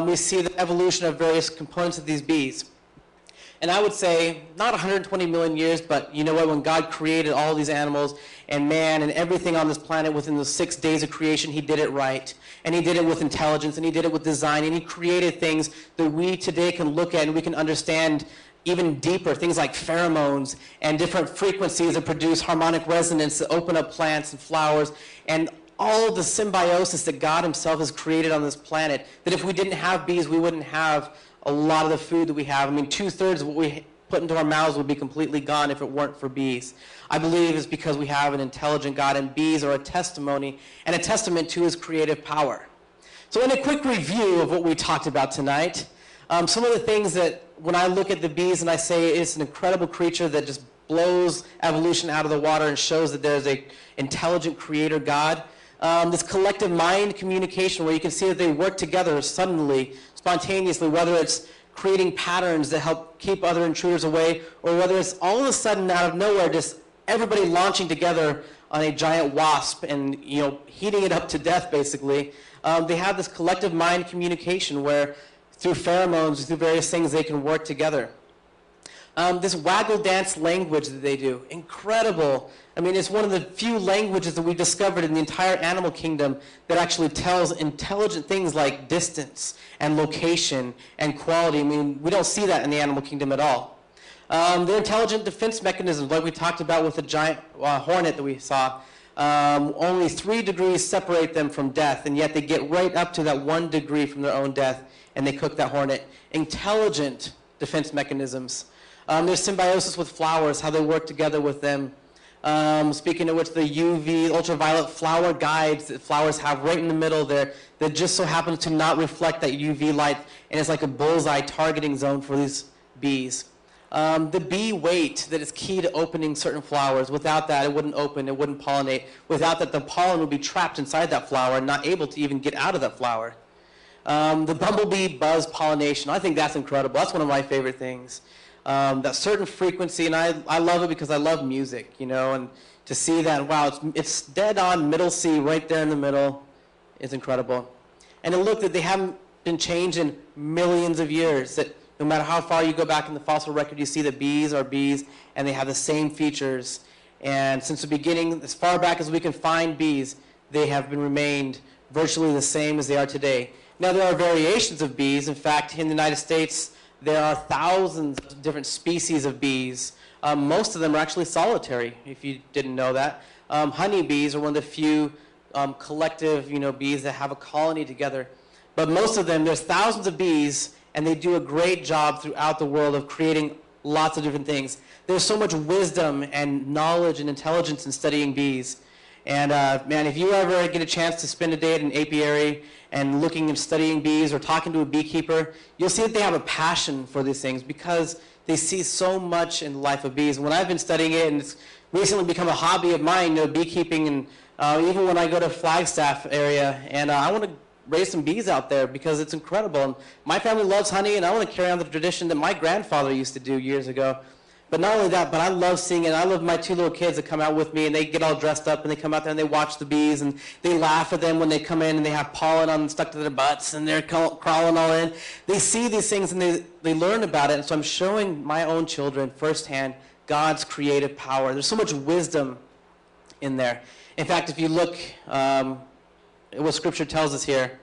we see the evolution of various components of these bees. And I would say, not 120 million years, but you know what, when God created all these animals and man and everything on this planet within the 6 days of creation, he did it right. And he did it with intelligence, and he did it with design, and he created things that we today can look at and we can understand even deeper, things like pheromones and different frequencies that produce harmonic resonance that open up plants and flowers, and all the symbiosis that God himself has created on this planet, that if we didn't have bees, we wouldn't have a lot of the food that we have. I mean, 2/3 of what we put into our mouths would be completely gone if it weren't for bees. I believe it's because we have an intelligent God, and bees are a testimony and a testament to his creative power. So in a quick review of what we talked about tonight, some of the things that when I look at the bees and I say it's an incredible creature that just blows evolution out of the water and shows that there's an intelligent creator God, this collective mind communication where you can see that they work together suddenly, spontaneously, whether it's creating patterns that help keep other intruders away, or whether it's all of a sudden out of nowhere just everybody launching together on a giant wasp and heating it up to death basically. They have this collective mind communication where through pheromones, through various things, they can work together. This waggle dance language that they do, incredible. I mean, it's one of the few languages that we discovered in the entire animal kingdom that actually tells intelligent things like distance and location and quality. I mean, we don't see that in the animal kingdom at all. Their intelligent defense mechanisms, like we talked about with the giant hornet that we saw, only 3 degrees separate them from death, and yet they get right up to that 1 degree from their own death, and they cook that hornet. Intelligent defense mechanisms. There's symbiosis with flowers, how they work together with them. Speaking of which, the UV, ultraviolet flower guides that flowers have right in the middle there that just so happens to not reflect that UV light, and it's like a bullseye targeting zone for these bees. the bee weight that is key to opening certain flowers. Without that, it wouldn't open, it wouldn't pollinate. Without that, the pollen would be trapped inside that flower and not able to even get out of that flower. The bumblebee buzz pollination, I think that's incredible. That's one of my favorite things. That certain frequency, and I love it because I love music, you know, and to see that, wow, it's dead on middle C right there in the middle. It's incredible. And to look that they haven't been changed in millions of years, that no matter how far you go back in the fossil record, you see that bees are bees and they have the same features. And since the beginning, as far back as we can find bees, they have remained virtually the same as they are today. Now, there are variations of bees. In fact, in the United States, there are thousands of different species of bees. Most of them are actually solitary, if you didn't know that. Honeybees are one of the few collective, bees that have a colony together. But most of them, there's thousands of bees, and they do a great job throughout the world of creating lots of different things. There's so much wisdom and knowledge and intelligence in studying bees. And man, if you ever get a chance to spend a day at an apiary and looking and studying bees or talking to a beekeeper, you'll see that they have a passion for these things because they see so much in the life of bees. When I've been studying it, and it's recently become a hobby of mine, beekeeping, and even when I go to Flagstaff area, and I want to raise some bees out there because it's incredible. And my family loves honey, and I want to carry on the tradition that my grandfather used to do years ago. But not only that, but I love seeing it. I love my two little kids that come out with me, and they get all dressed up, and they come out there and they watch the bees, and they laugh at them when they come in and they have pollen stuck to their butts, and they're crawling all in. They see these things, and they learn about it. And so I'm showing my own children firsthand God's creative power. There's so much wisdom in there. In fact, if you look at what Scripture tells us here,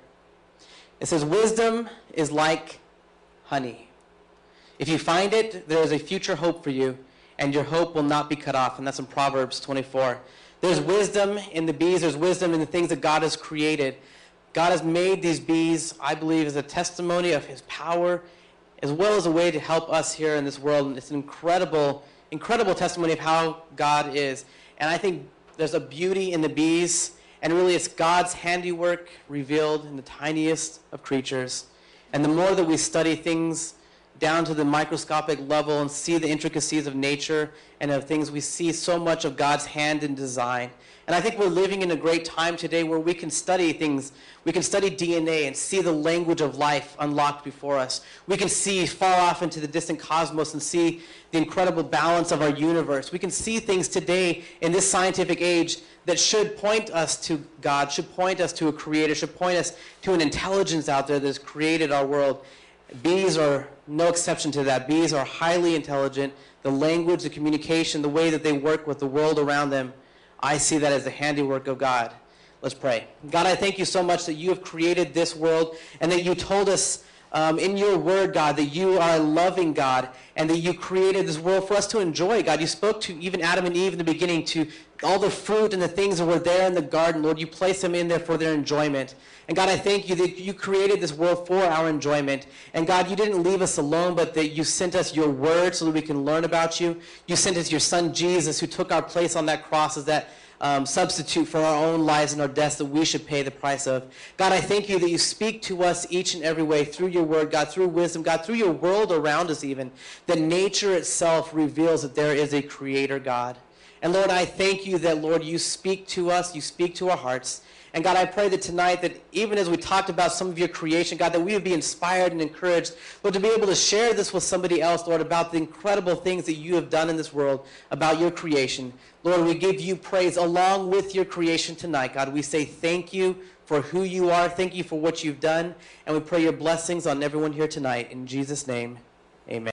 it says, wisdom is like honey. If you find it, there is a future hope for you, and your hope will not be cut off. And that's in Proverbs 24. There's wisdom in the bees. There's wisdom in the things that God has created. God has made these bees, I believe, as a testimony of his power, as well as a way to help us here in this world. And it's an incredible, incredible testimony of how God is. And I think there's a beauty in the bees, and really it's God's handiwork revealed in the tiniest of creatures. And the more that we study things down to the microscopic level and see the intricacies of nature and of things, we see so much of God's hand in design. And I think we're living in a great time today where we can study things. We can study DNA and see the language of life unlocked before us. We can see far off into the distant cosmos and see the incredible balance of our universe. We can see things today in this scientific age that should point us to God, should point us to a creator, should point us to an intelligence out there that has created our world. Bees are no exception to that. Bees are highly intelligent. The language, the communication, the way that they work with the world around them, I see that as the handiwork of God. Let's pray. God, I thank you so much that you have created this world and that you told us in your word, God, that you are a loving God and that you created this world for us to enjoy, God. You spoke to even Adam and Eve in the beginning, to all the fruit and the things that were there in the garden. Lord, you placed them in there for their enjoyment. And God, I thank you that you created this world for our enjoyment. And God, you didn't leave us alone, but that you sent us your word so that we can learn about you. You sent us your son, Jesus, who took our place on that cross as that substitute for our own lives and our deaths that we should pay the price of. God, I thank you that you speak to us each and every way through your word, God, through wisdom, God, through your world around us even, that nature itself reveals that there is a creator, God. And Lord, I thank you that, Lord, you speak to us, you speak to our hearts. And God, I pray that tonight, that even as we talked about some of your creation, God, that we would be inspired and encouraged, Lord, to be able to share this with somebody else, Lord, about the incredible things that you have done in this world, about your creation. Lord, we give you praise along with your creation tonight, God. We say thank you for who you are. Thank you for what you've done. And we pray your blessings on everyone here tonight. In Jesus' name, amen.